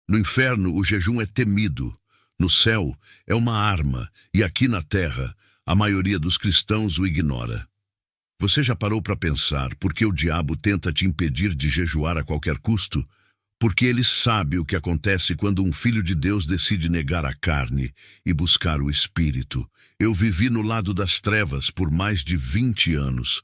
No inferno, o jejum é temido. No céu, é uma arma, e aqui na terra, a maioria dos cristãos o ignora. Você já parou para pensar por que o diabo tenta te impedir de jejuar a qualquer custo? Porque ele sabe o que acontece quando um filho de Deus decide negar a carne e buscar o Espírito. Eu vivi no lado das trevas por mais de 20 anos.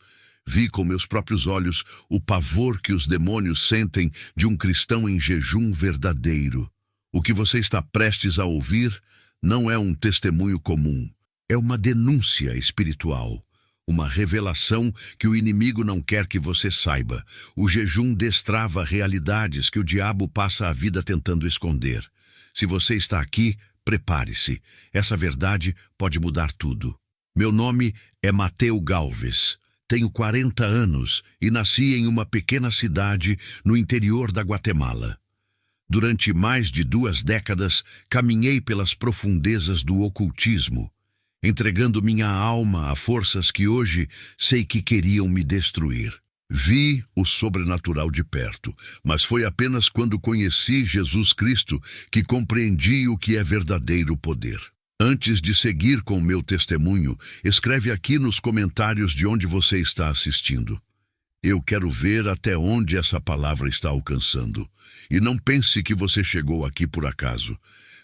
Vi com meus próprios olhos o pavor que os demônios sentem de um cristão em jejum verdadeiro. O que você está prestes a ouvir não é um testemunho comum. É uma denúncia espiritual. Uma revelação que o inimigo não quer que você saiba. O jejum destrava realidades que o diabo passa a vida tentando esconder. Se você está aqui, prepare-se. Essa verdade pode mudar tudo. Meu nome é Mateu Galvez. Tenho 40 anos e nasci em uma pequena cidade no interior da Guatemala. Durante mais de 2 décadas, caminhei pelas profundezas do ocultismo, entregando minha alma a forças que hoje sei que queriam me destruir. Vi o sobrenatural de perto, mas foi apenas quando conheci Jesus Cristo que compreendi o que é verdadeiro poder. Antes de seguir com meu testemunho, escreve aqui nos comentários de onde você está assistindo. Eu quero ver até onde essa palavra está alcançando. E não pense que você chegou aqui por acaso.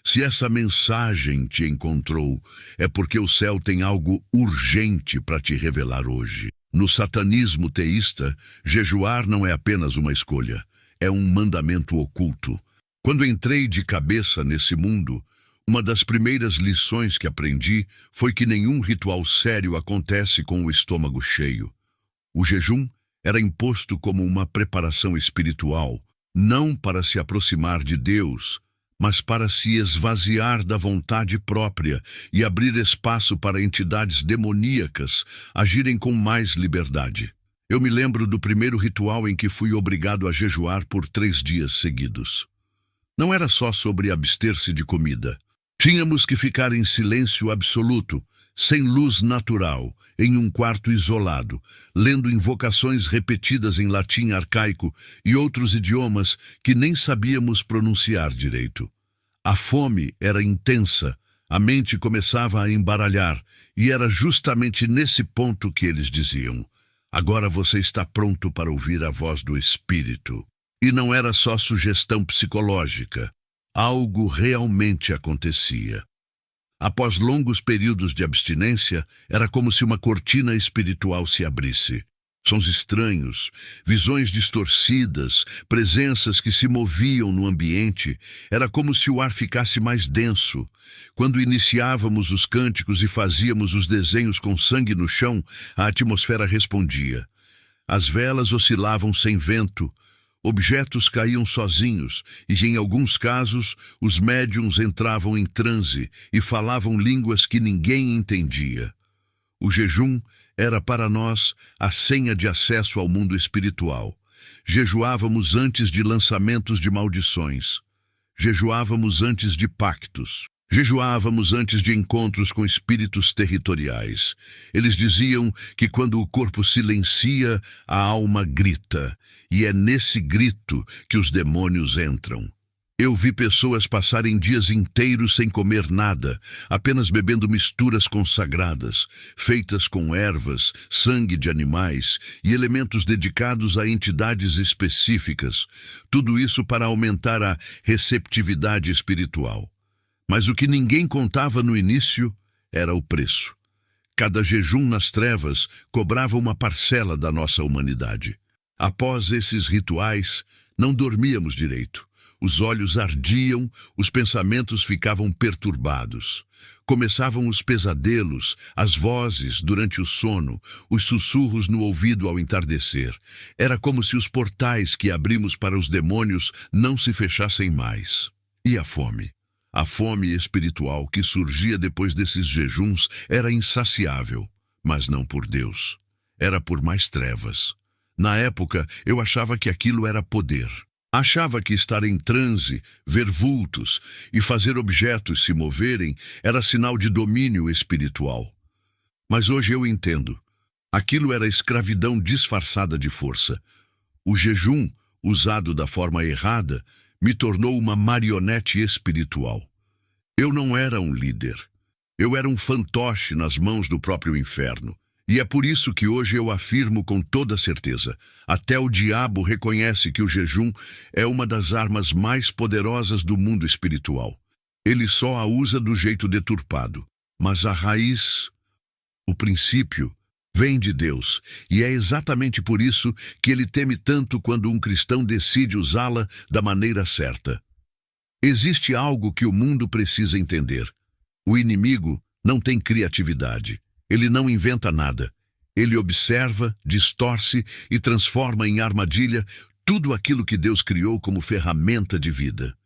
Se essa mensagem te encontrou, é porque o céu tem algo urgente para te revelar hoje. No satanismo teísta, jejuar não é apenas uma escolha, é um mandamento oculto. Quando entrei de cabeça nesse mundo, uma das primeiras lições que aprendi foi que nenhum ritual sério acontece com o estômago cheio. O jejum era imposto como uma preparação espiritual, não para se aproximar de Deus, mas para se esvaziar da vontade própria e abrir espaço para entidades demoníacas agirem com mais liberdade. Eu me lembro do primeiro ritual em que fui obrigado a jejuar por 3 dias seguidos. Não era só sobre abster-se de comida. Tínhamos que ficar em silêncio absoluto, sem luz natural, em um quarto isolado, lendo invocações repetidas em latim arcaico e outros idiomas que nem sabíamos pronunciar direito. A fome era intensa, a mente começava a embaralhar, e era justamente nesse ponto que eles diziam: agora você está pronto para ouvir a voz do Espírito. E não era só sugestão psicológica. Algo realmente acontecia. Após longos períodos de abstinência, era como se uma cortina espiritual se abrisse. Sons estranhos, visões distorcidas, presenças que se moviam no ambiente. Era como se o ar ficasse mais denso. Quando iniciávamos os cânticos e fazíamos os desenhos com sangue no chão, a atmosfera respondia. As velas oscilavam sem vento. Objetos caíam sozinhos e, em alguns casos, os médiuns entravam em transe e falavam línguas que ninguém entendia. O jejum era para nós a senha de acesso ao mundo espiritual. Jejuávamos antes de lançamentos de maldições. Jejuávamos antes de pactos. Jejuávamos antes de encontros com espíritos territoriais. Eles diziam que quando o corpo silencia, a alma grita, e é nesse grito que os demônios entram. Eu vi pessoas passarem dias inteiros sem comer nada, apenas bebendo misturas consagradas, feitas com ervas, sangue de animais e elementos dedicados a entidades específicas, tudo isso para aumentar a receptividade espiritual. Mas o que ninguém contava no início era o preço. Cada jejum nas trevas cobrava uma parcela da nossa humanidade. Após esses rituais, não dormíamos direito. Os olhos ardiam, os pensamentos ficavam perturbados. Começavam os pesadelos, as vozes durante o sono, os sussurros no ouvido ao entardecer. Era como se os portais que abrimos para os demônios não se fechassem mais. E a fome? A fome espiritual que surgia depois desses jejuns era insaciável, mas não por Deus. Era por mais trevas. Na época, eu achava que aquilo era poder. Achava que estar em transe, ver vultos e fazer objetos se moverem era sinal de domínio espiritual. Mas hoje eu entendo. Aquilo era escravidão disfarçada de força. O jejum, usado da forma errada, me tornou uma marionete espiritual. Eu não era um líder. Eu era um fantoche nas mãos do próprio inferno. E é por isso que hoje eu afirmo com toda certeza, até o diabo reconhece que o jejum é uma das armas mais poderosas do mundo espiritual. Ele só a usa do jeito deturpado. Mas a raiz, o princípio, vem de Deus, e é exatamente por isso que ele teme tanto quando um cristão decide usá-la da maneira certa. Existe algo que o mundo precisa entender. O inimigo não tem criatividade. Ele não inventa nada. Ele observa, distorce e transforma em armadilha tudo aquilo que Deus criou como ferramenta de vida.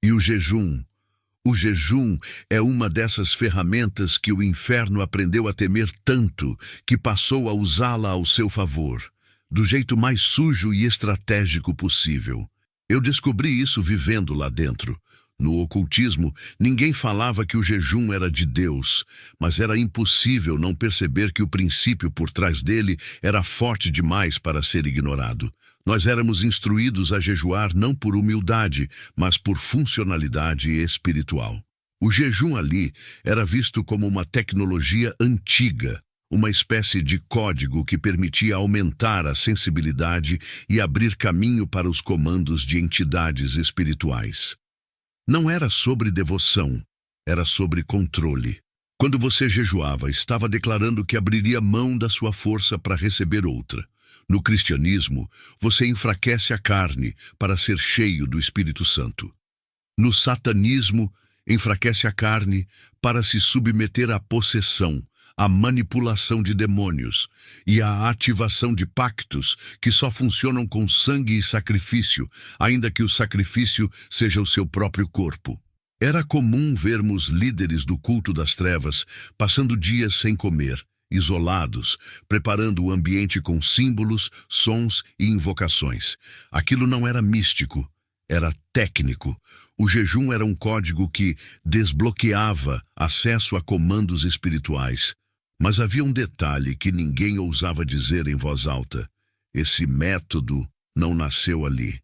E o jejum é uma dessas ferramentas que o inferno aprendeu a temer tanto que passou a usá-la ao seu favor, do jeito mais sujo e estratégico possível. Eu descobri isso vivendo lá dentro. No ocultismo, ninguém falava que o jejum era de Deus, mas era impossível não perceber que o princípio por trás dele era forte demais para ser ignorado. Nós éramos instruídos a jejuar não por humildade, mas por funcionalidade espiritual. O jejum ali era visto como uma tecnologia antiga, uma espécie de código que permitia aumentar a sensibilidade e abrir caminho para os comandos de entidades espirituais. Não era sobre devoção, era sobre controle. Quando você jejuava, estava declarando que abriria mão da sua força para receber outra. No cristianismo, você enfraquece a carne para ser cheio do Espírito Santo. No satanismo, enfraquece a carne para se submeter à possessão, à manipulação de demônios e à ativação de pactos que só funcionam com sangue e sacrifício, ainda que o sacrifício seja o seu próprio corpo. Era comum vermos líderes do culto das trevas passando dias sem comer, isolados, preparando o ambiente com símbolos, sons e invocações. Aquilo não era místico, era técnico. O jejum era um código que desbloqueava acesso a comandos espirituais. Mas havia um detalhe que ninguém ousava dizer em voz alta. Esse método não nasceu ali.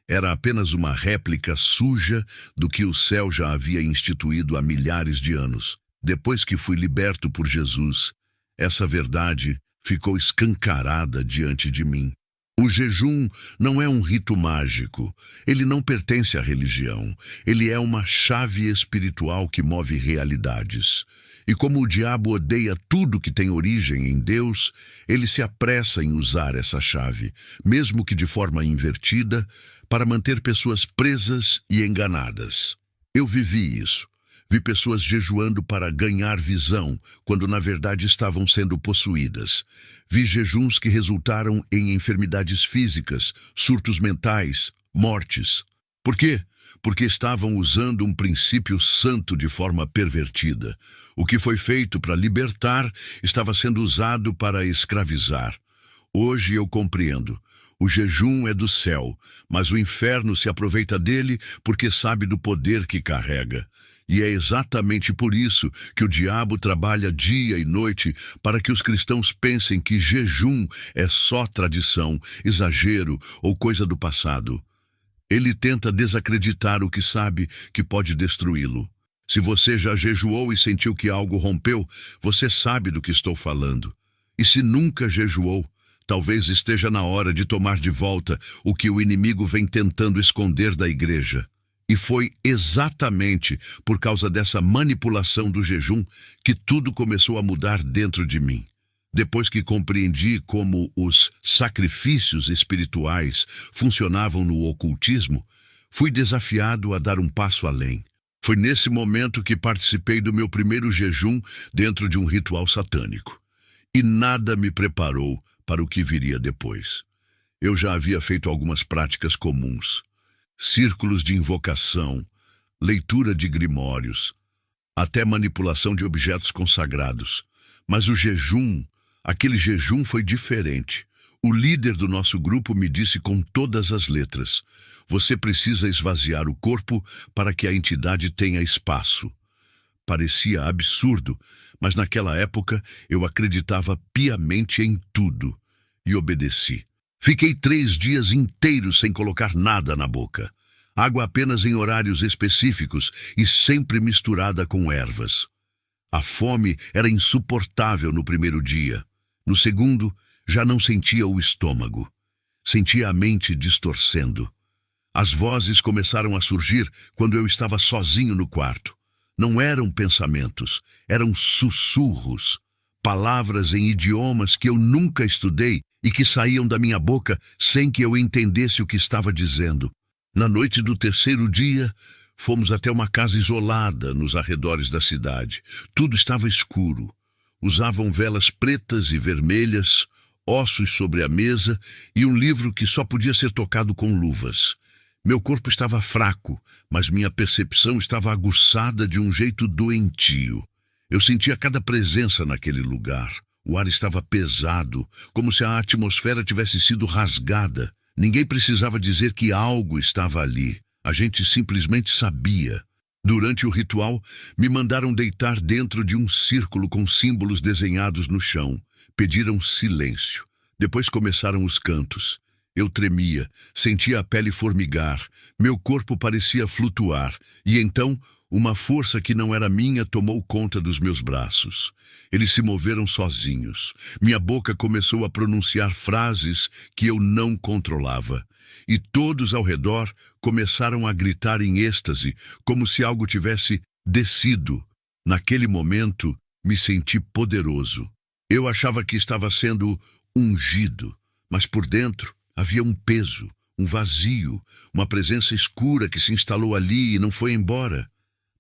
Era apenas uma réplica suja do que o céu já havia instituído há milhares de anos. Depois que fui liberto por Jesus, essa verdade ficou escancarada diante de mim. O jejum não é um rito mágico. Ele não pertence à religião. Ele é uma chave espiritual que move realidades. E como o diabo odeia tudo que tem origem em Deus, ele se apressa em usar essa chave, mesmo que de forma invertida, para manter pessoas presas e enganadas. Eu vivi isso. Vi pessoas jejuando para ganhar visão, quando na verdade estavam sendo possuídas. Vi jejuns que resultaram em enfermidades físicas, surtos mentais, mortes. Por quê? Porque estavam usando um princípio santo de forma pervertida. O que foi feito para libertar estava sendo usado para escravizar. Hoje eu compreendo. O jejum é do céu, mas o inferno se aproveita dele porque sabe do poder que carrega. E é exatamente por isso que o diabo trabalha dia e noite para que os cristãos pensem que jejum é só tradição, exagero ou coisa do passado. Ele tenta desacreditar o que sabe que pode destruí-lo. Se você já jejuou e sentiu que algo rompeu, você sabe do que estou falando. E se nunca jejuou, talvez esteja na hora de tomar de volta o que o inimigo vem tentando esconder da igreja. E foi exatamente por causa dessa manipulação do jejum que tudo começou a mudar dentro de mim. Depois que compreendi como os sacrifícios espirituais funcionavam no ocultismo, fui desafiado a dar um passo além. Foi nesse momento que participei do meu primeiro jejum dentro de um ritual satânico. E nada me preparou para o que viria depois. Eu já havia feito algumas práticas comuns. Círculos de invocação, leitura de grimórios, até manipulação de objetos consagrados. Mas o jejum, aquele jejum foi diferente. O líder do nosso grupo me disse com todas as letras: você precisa esvaziar o corpo para que a entidade tenha espaço. Parecia absurdo, mas naquela época eu acreditava piamente em tudo e obedeci. Fiquei 3 dias inteiros sem colocar nada na boca. água apenas em horários específicos e sempre misturada com ervas. A fome era insuportável no primeiro dia. No segundo, já não sentia o estômago. Sentia a mente distorcendo. As vozes começaram a surgir quando eu estava sozinho no quarto. Não eram pensamentos, eram sussurros, palavras em idiomas que eu nunca estudei e que saíam da minha boca sem que eu entendesse o que estava dizendo. Na noite do terceiro dia, fomos até uma casa isolada nos arredores da cidade. Tudo estava escuro. Usavam velas pretas e vermelhas, ossos sobre a mesa e um livro que só podia ser tocado com luvas. Meu corpo estava fraco, mas minha percepção estava aguçada de um jeito doentio. Eu sentia cada presença naquele lugar. O ar estava pesado, como se a atmosfera tivesse sido rasgada. Ninguém precisava dizer que algo estava ali. A gente simplesmente sabia. Durante o ritual, me mandaram deitar dentro de um círculo com símbolos desenhados no chão. Pediram silêncio. Depois começaram os cantos. Eu tremia, sentia a pele formigar, meu corpo parecia flutuar, e então uma força que não era minha tomou conta dos meus braços. Eles se moveram sozinhos. Minha boca começou a pronunciar frases que eu não controlava. E todos ao redor começaram a gritar em êxtase, como se algo tivesse descido. Naquele momento, me senti poderoso. Eu achava que estava sendo ungido, mas por dentro havia um peso, um vazio, uma presença escura que se instalou ali e não foi embora.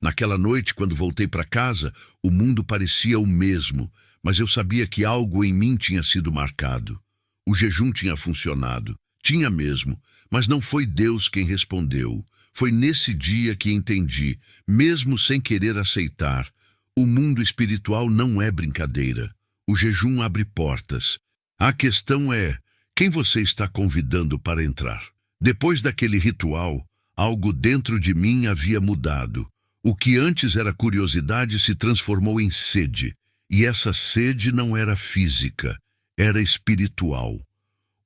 Naquela noite, quando voltei para casa, o mundo parecia o mesmo, mas eu sabia que algo em mim tinha sido marcado. O jejum tinha funcionado, tinha mesmo, mas não foi Deus quem respondeu. Foi nesse dia que entendi, mesmo sem querer aceitar, o mundo espiritual não é brincadeira. O jejum abre portas. A questão é: quem você está convidando para entrar? Depois daquele ritual, algo dentro de mim havia mudado. O que antes era curiosidade se transformou em sede. E essa sede não era física, era espiritual.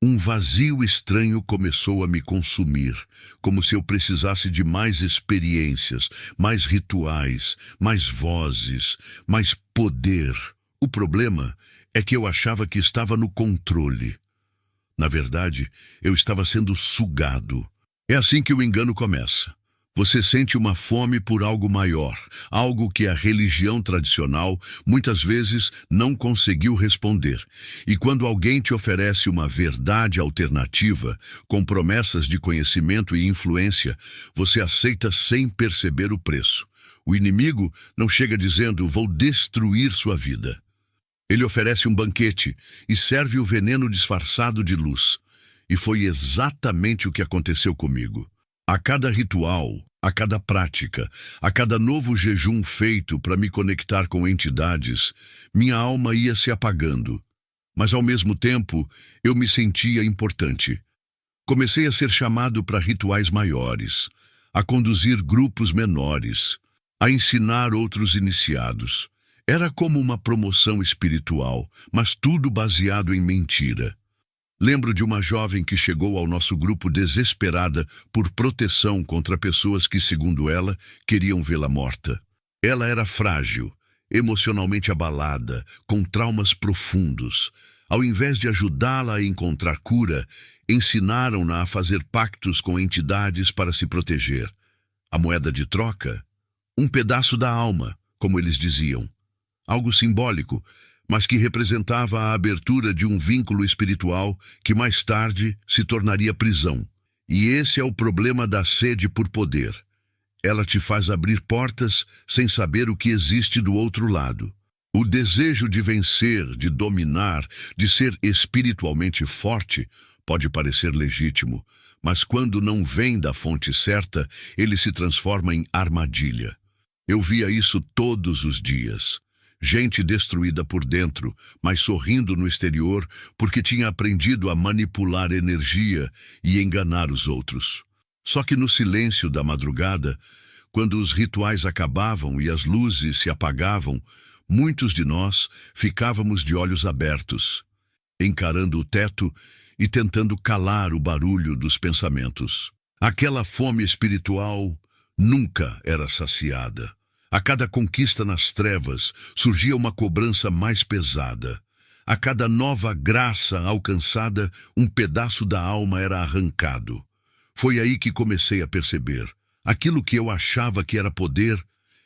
Um vazio estranho começou a me consumir, como se eu precisasse de mais experiências, mais rituais, mais vozes, mais poder. O problema é que eu achava que estava no controle. Na verdade, eu estava sendo sugado. É assim que o engano começa. Você sente uma fome por algo maior, algo que a religião tradicional muitas vezes não conseguiu responder. E quando alguém te oferece uma verdade alternativa, com promessas de conhecimento e influência, você aceita sem perceber o preço. O inimigo não chega dizendo: vou destruir sua vida. Ele oferece um banquete e serve o veneno disfarçado de luz. E foi exatamente o que aconteceu comigo. A cada ritual, a cada prática, a cada novo jejum feito para me conectar com entidades, minha alma ia se apagando. Mas ao mesmo tempo, eu me sentia importante. Comecei a ser chamado para rituais maiores, a conduzir grupos menores, a ensinar outros iniciados. Era como uma promoção espiritual, mas tudo baseado em mentira. Lembro de uma jovem que chegou ao nosso grupo desesperada por proteção contra pessoas que, segundo ela, queriam vê-la morta. Ela era frágil, emocionalmente abalada, com traumas profundos. Ao invés de ajudá-la a encontrar cura, ensinaram-na a fazer pactos com entidades para se proteger. A moeda de troca? Um pedaço da alma, como eles diziam. Algo simbólico, mas que representava a abertura de um vínculo espiritual que mais tarde se tornaria prisão. E esse é o problema da sede por poder. Ela te faz abrir portas sem saber o que existe do outro lado. O desejo de vencer, de dominar, de ser espiritualmente forte, pode parecer legítimo, mas quando não vem da fonte certa, ele se transforma em armadilha. Eu via isso todos os dias. Gente destruída por dentro, mas sorrindo no exterior porque tinha aprendido a manipular energia e enganar os outros. Só que no silêncio da madrugada, quando os rituais acabavam e as luzes se apagavam, muitos de nós ficávamos de olhos abertos, encarando o teto e tentando calar o barulho dos pensamentos. Aquela fome espiritual nunca era saciada. A cada conquista nas trevas surgia uma cobrança mais pesada. A cada nova graça alcançada, um pedaço da alma era arrancado. Foi aí que comecei a perceber. Aquilo que eu achava que era poder,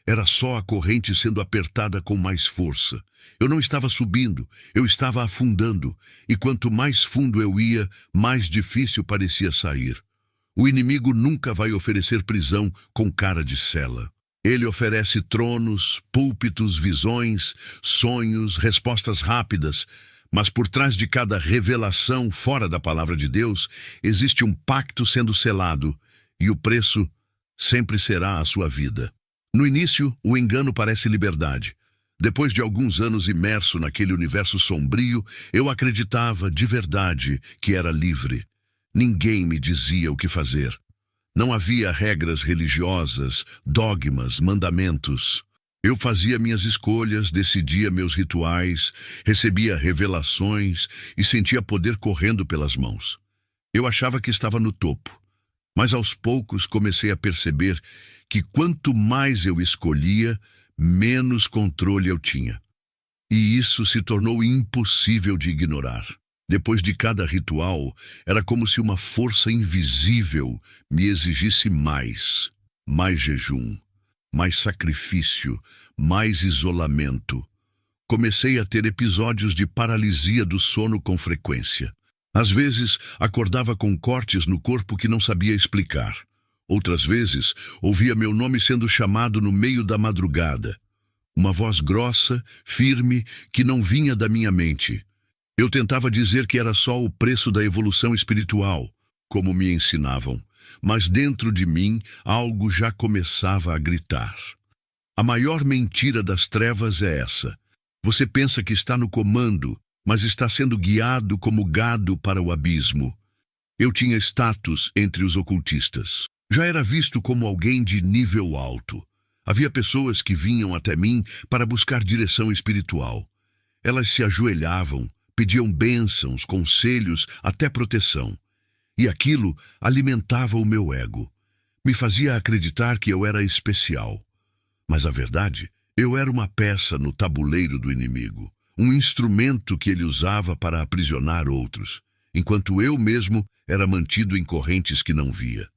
era só a corrente sendo apertada com mais força. Eu não estava subindo, eu estava afundando. E quanto mais fundo eu ia, mais difícil parecia sair. O inimigo nunca vai oferecer prisão com cara de cela. Ele oferece tronos, púlpitos, visões, sonhos, respostas rápidas, mas por trás de cada revelação fora da palavra de Deus, existe um pacto sendo selado, e o preço sempre será a sua vida. No início, o engano parece liberdade. Depois de alguns anos imerso naquele universo sombrio, eu acreditava de verdade que era livre. Ninguém me dizia o que fazer. Não havia regras religiosas, dogmas, mandamentos. Eu fazia minhas escolhas, decidia meus rituais, recebia revelações e sentia poder correndo pelas mãos. Eu achava que estava no topo, mas aos poucos comecei a perceber que quanto mais eu escolhia, menos controle eu tinha. E isso se tornou impossível de ignorar. Depois de cada ritual, era como se uma força invisível me exigisse mais. Mais jejum, mais sacrifício, mais isolamento. Comecei a ter episódios de paralisia do sono com frequência. Às vezes, acordava com cortes no corpo que não sabia explicar. Outras vezes, ouvia meu nome sendo chamado no meio da madrugada. Uma voz grossa, firme, que não vinha da minha mente. Eu tentava dizer que era só o preço da evolução espiritual, como me ensinavam, mas dentro de mim algo já começava a gritar. A maior mentira das trevas é essa. Você pensa que está no comando, mas está sendo guiado como gado para o abismo. Eu tinha status entre os ocultistas. Já era visto como alguém de nível alto. Havia pessoas que vinham até mim para buscar direção espiritual. Elas se ajoelhavam, pediam bênçãos, conselhos, até proteção. E aquilo alimentava o meu ego. Me fazia acreditar que eu era especial. Mas a verdade, eu era uma peça no tabuleiro do inimigo. Um instrumento que ele usava para aprisionar outros, enquanto eu mesmo era mantido em correntes que não via.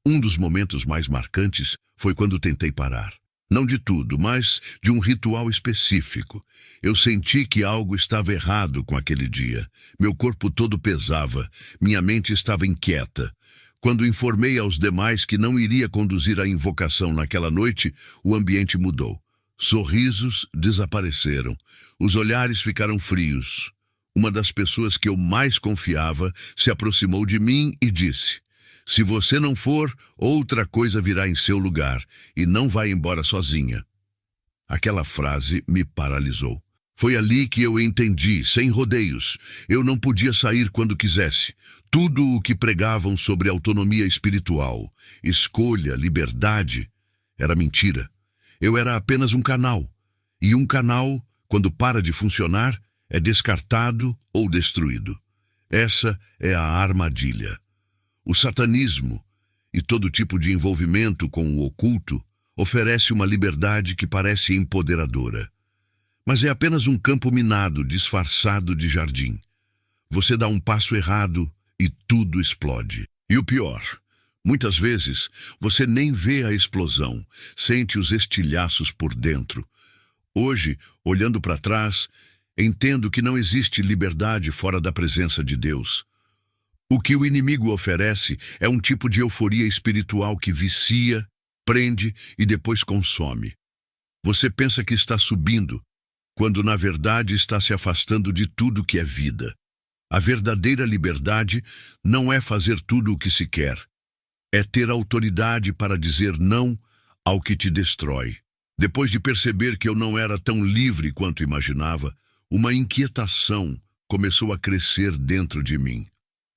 Um dos momentos mais marcantes foi quando tentei parar. Não de tudo, mas de um ritual específico. Eu senti que algo estava errado com aquele dia. Meu corpo todo pesava, minha mente estava inquieta. Quando informei aos demais que não iria conduzir a invocação naquela noite, o ambiente mudou. Sorrisos desapareceram. Os olhares ficaram frios. Uma das pessoas que eu mais confiava se aproximou de mim e disse: "Se você não for, outra coisa virá em seu lugar, e não vai embora sozinha." Aquela frase me paralisou. Foi ali que eu entendi, sem rodeios. Eu não podia sair quando quisesse. Tudo o que pregavam sobre autonomia espiritual, escolha, liberdade, era mentira. Eu era apenas um canal. E um canal, quando para de funcionar, é descartado ou destruído. Essa é a armadilha. O satanismo e todo tipo de envolvimento com o oculto oferece uma liberdade que parece empoderadora. Mas é apenas um campo minado disfarçado de jardim. Você dá um passo errado e tudo explode. E o pior, muitas vezes você nem vê a explosão, sente os estilhaços por dentro. Hoje, olhando para trás, entendo que não existe liberdade fora da presença de Deus. O que o inimigo oferece é um tipo de euforia espiritual que vicia, prende e depois consome. Você pensa que está subindo, quando na verdade está se afastando de tudo que é vida. A verdadeira liberdade não é fazer tudo o que se quer. É ter autoridade para dizer não ao que te destrói. Depois de perceber que eu não era tão livre quanto imaginava, uma inquietação começou a crescer dentro de mim.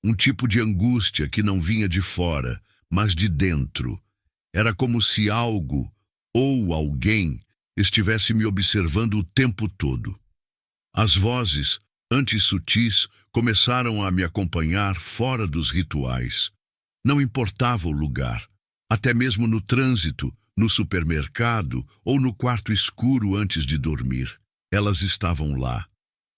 Um tipo de angústia que não vinha de fora, mas de dentro. Era como se algo ou alguém estivesse me observando o tempo todo. As vozes, antes sutis, começaram a me acompanhar fora dos rituais. Não importava o lugar. Até mesmo no trânsito, no supermercado ou no quarto escuro antes de dormir. Elas estavam lá.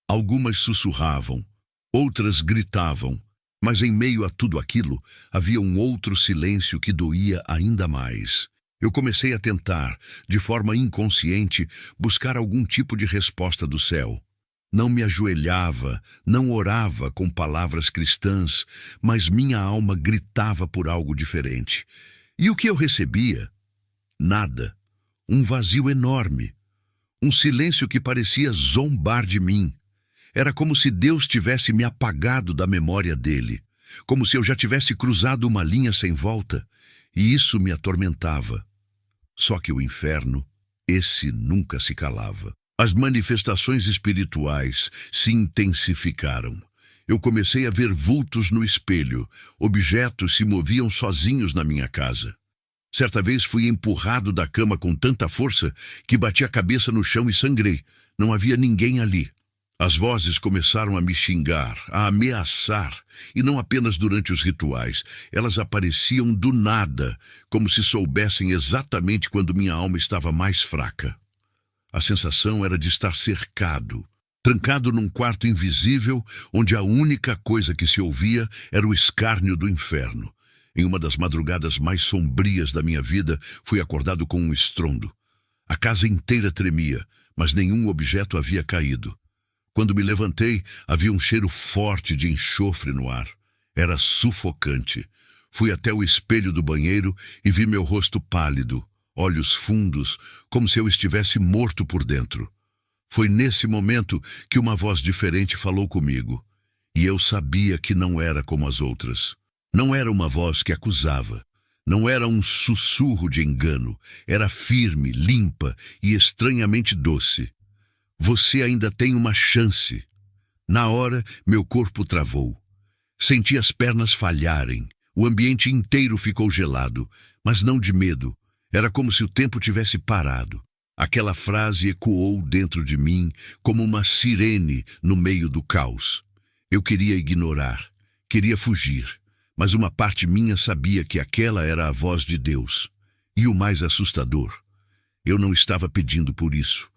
Algumas sussurravam, outras gritavam, mas em meio a tudo aquilo, havia um outro silêncio que doía ainda mais. Eu comecei a tentar, de forma inconsciente, buscar algum tipo de resposta do céu. Não me ajoelhava, não orava com palavras cristãs, mas minha alma gritava por algo diferente. E o que eu recebia? Nada. Um vazio enorme. Um silêncio que parecia zombar de mim. Era como se Deus tivesse me apagado da memória dele, como se eu já tivesse cruzado uma linha sem volta, e isso me atormentava. Só que o inferno, esse nunca se calava. As manifestações espirituais se intensificaram. Eu comecei a ver vultos no espelho, objetos se moviam sozinhos na minha casa. Certa vez fui empurrado da cama com tanta força que bati a cabeça no chão e sangrei. Não havia ninguém ali. As vozes começaram a me xingar, a ameaçar, e não apenas durante os rituais. Elas apareciam do nada, como se soubessem exatamente quando minha alma estava mais fraca. A sensação era de estar cercado, trancado num quarto invisível, onde a única coisa que se ouvia era o escárnio do inferno. Em uma das madrugadas mais sombrias da minha vida, fui acordado com um estrondo. A casa inteira tremia, mas nenhum objeto havia caído. Quando me levantei, havia um cheiro forte de enxofre no ar. Era sufocante. Fui até o espelho do banheiro e vi meu rosto pálido, olhos fundos, como se eu estivesse morto por dentro. Foi nesse momento que uma voz diferente falou comigo, e eu sabia que não era como as outras. Não era uma voz que acusava, não era um sussurro de engano, era firme, limpa e estranhamente doce. Você ainda tem uma chance. Na hora, meu corpo travou. Senti as pernas falharem. O ambiente inteiro ficou gelado, mas não de medo. Era como se o tempo tivesse parado. Aquela frase ecoou dentro de mim como uma sirene no meio do caos. Eu queria ignorar, queria fugir, mas uma parte minha sabia que aquela era a voz de Deus. E o mais assustador, eu não estava pedindo por isso.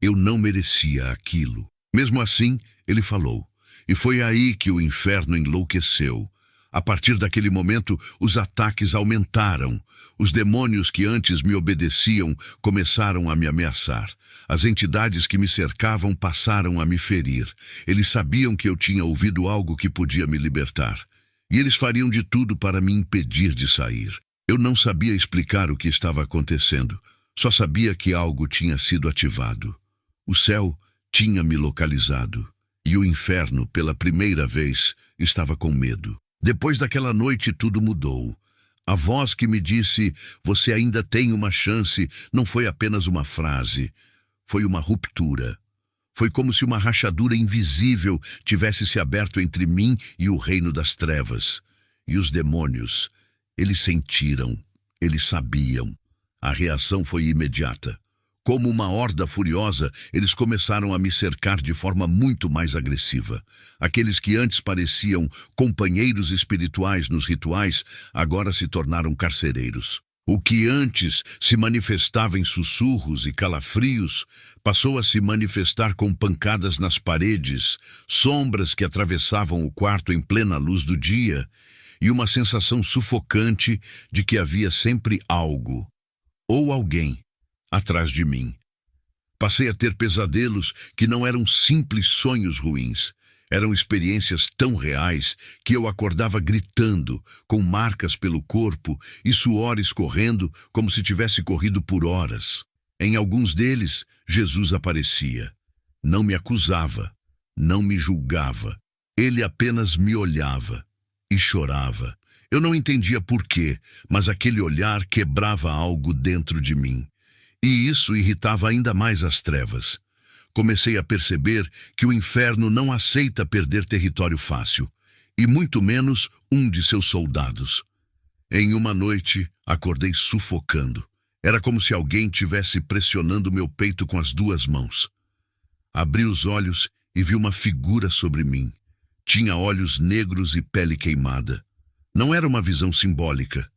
Eu não merecia aquilo. Mesmo assim, ele falou. E foi aí que o inferno enlouqueceu. A partir daquele momento, os ataques aumentaram. Os demônios que antes me obedeciam começaram a me ameaçar. As entidades que me cercavam passaram a me ferir. Eles sabiam que eu tinha ouvido algo que podia me libertar. E eles fariam de tudo para me impedir de sair. Eu não sabia explicar o que estava acontecendo. Só sabia que algo tinha sido ativado. O céu tinha me localizado, e o inferno, pela primeira vez, estava com medo. Depois daquela noite, tudo mudou. A voz que me disse, você ainda tem uma chance, não foi apenas uma frase, foi uma ruptura. Foi como se uma rachadura invisível tivesse se aberto entre mim e o reino das trevas. E os demônios, eles sentiram, eles sabiam. A reação foi imediata. Como uma horda furiosa, eles começaram a me cercar de forma muito mais agressiva. Aqueles que antes pareciam companheiros espirituais nos rituais, agora se tornaram carcereiros. O que antes se manifestava em sussurros e calafrios, passou a se manifestar com pancadas nas paredes, sombras que atravessavam o quarto em plena luz do dia, e uma sensação sufocante de que havia sempre algo, ou alguém, atrás de mim. Passei a ter pesadelos que não eram simples sonhos ruins. Eram experiências tão reais que eu acordava gritando, com marcas pelo corpo e suor escorrendo como se tivesse corrido por horas. Em alguns deles, Jesus aparecia. Não me acusava, não me julgava. Ele apenas me olhava e chorava. Eu não entendia por quê, mas aquele olhar quebrava algo dentro de mim. E isso irritava ainda mais as trevas. Comecei a perceber que o inferno não aceita perder território fácil, e muito menos um de seus soldados. Em uma noite, acordei sufocando. Era como se alguém tivesse pressionando meu peito com as duas mãos. Abri os olhos e vi uma figura sobre mim. Tinha olhos negros e pele queimada. Não era uma visão simbólica,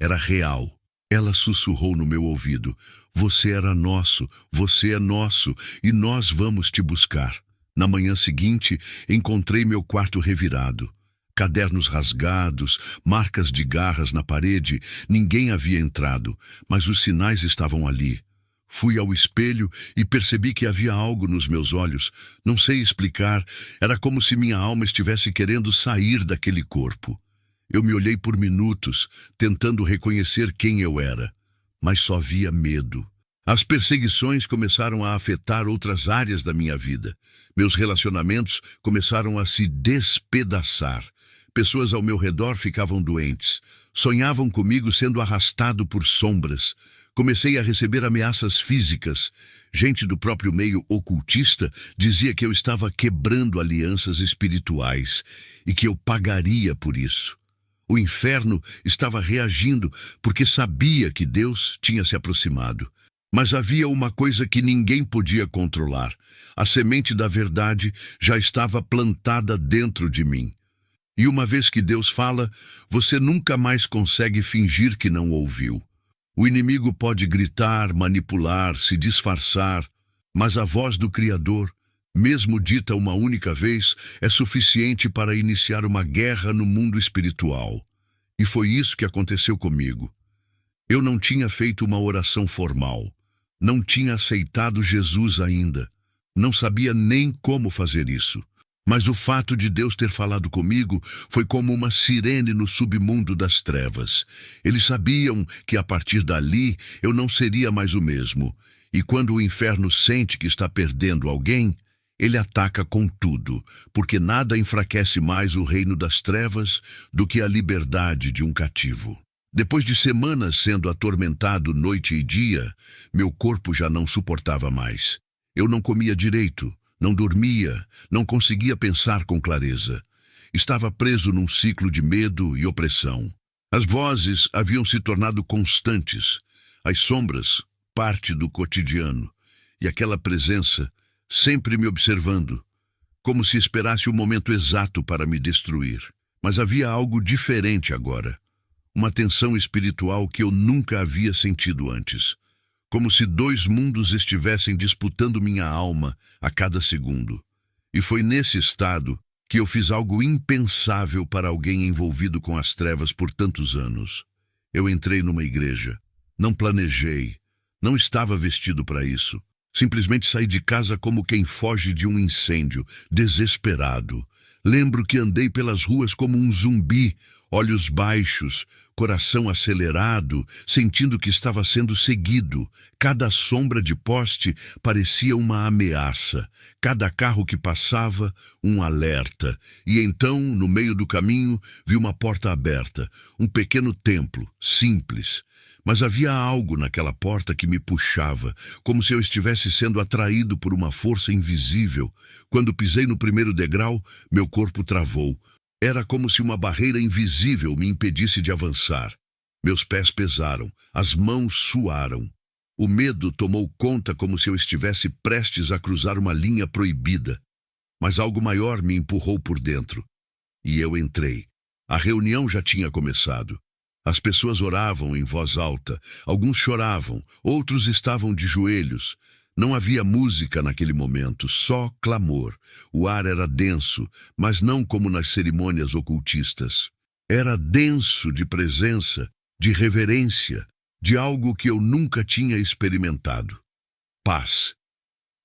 era real. Ela sussurrou no meu ouvido: você era nosso, você é nosso, e nós vamos te buscar. Na manhã seguinte, encontrei meu quarto revirado. Cadernos rasgados, marcas de garras na parede. Ninguém havia entrado, mas os sinais estavam ali. Fui ao espelho e percebi que havia algo nos meus olhos. Não sei explicar, era como se minha alma estivesse querendo sair daquele corpo. Eu me olhei por minutos, tentando reconhecer quem eu era, mas só via medo. As perseguições começaram a afetar outras áreas da minha vida. Meus relacionamentos começaram a se despedaçar. Pessoas ao meu redor ficavam doentes. Sonhavam comigo sendo arrastado por sombras. Comecei a receber ameaças físicas. Gente do próprio meio ocultista dizia que eu estava quebrando alianças espirituais e que eu pagaria por isso. O inferno estava reagindo porque sabia que Deus tinha se aproximado. Mas havia uma coisa que ninguém podia controlar. A semente da verdade já estava plantada dentro de mim. E uma vez que Deus fala, você nunca mais consegue fingir que não ouviu. O inimigo pode gritar, manipular, se disfarçar, mas a voz do Criador, mesmo dita uma única vez, é suficiente para iniciar uma guerra no mundo espiritual. E foi isso que aconteceu comigo. Eu não tinha feito uma oração formal. Não tinha aceitado Jesus ainda. Não sabia nem como fazer isso. Mas o fato de Deus ter falado comigo foi como uma sirene no submundo das trevas. Eles sabiam que a partir dali eu não seria mais o mesmo. E quando o inferno sente que está perdendo alguém, ele ataca com tudo, porque nada enfraquece mais o reino das trevas do que a liberdade de um cativo. Depois de semanas sendo atormentado noite e dia, meu corpo já não suportava mais. Eu não comia direito, não dormia, não conseguia pensar com clareza. Estava preso num ciclo de medo e opressão. As vozes haviam se tornado constantes, as sombras, parte do cotidiano, e aquela presença, sempre me observando, como se esperasse o momento exato para me destruir. Mas havia algo diferente agora. Uma tensão espiritual que eu nunca havia sentido antes. Como se dois mundos estivessem disputando minha alma a cada segundo. E foi nesse estado que eu fiz algo impensável para alguém envolvido com as trevas por tantos anos. Eu entrei numa igreja. Não planejei. Não estava vestido para isso. Simplesmente saí de casa como quem foge de um incêndio, desesperado. Lembro que andei pelas ruas como um zumbi, olhos baixos, coração acelerado, sentindo que estava sendo seguido. Cada sombra de poste parecia uma ameaça. Cada carro que passava, um alerta. E então, no meio do caminho, vi uma porta aberta. Um pequeno templo, simples. Mas havia algo naquela porta que me puxava, como se eu estivesse sendo atraído por uma força invisível. Quando pisei no primeiro degrau, meu corpo travou. Era como se uma barreira invisível me impedisse de avançar. Meus pés pesaram, as mãos suaram. O medo tomou conta como se eu estivesse prestes a cruzar uma linha proibida. Mas algo maior me empurrou por dentro. E eu entrei. A reunião já tinha começado. As pessoas oravam em voz alta, alguns choravam, outros estavam de joelhos. Não havia música naquele momento, só clamor. O ar era denso, mas não como nas cerimônias ocultistas. Era denso de presença, de reverência, de algo que eu nunca tinha experimentado. Paz.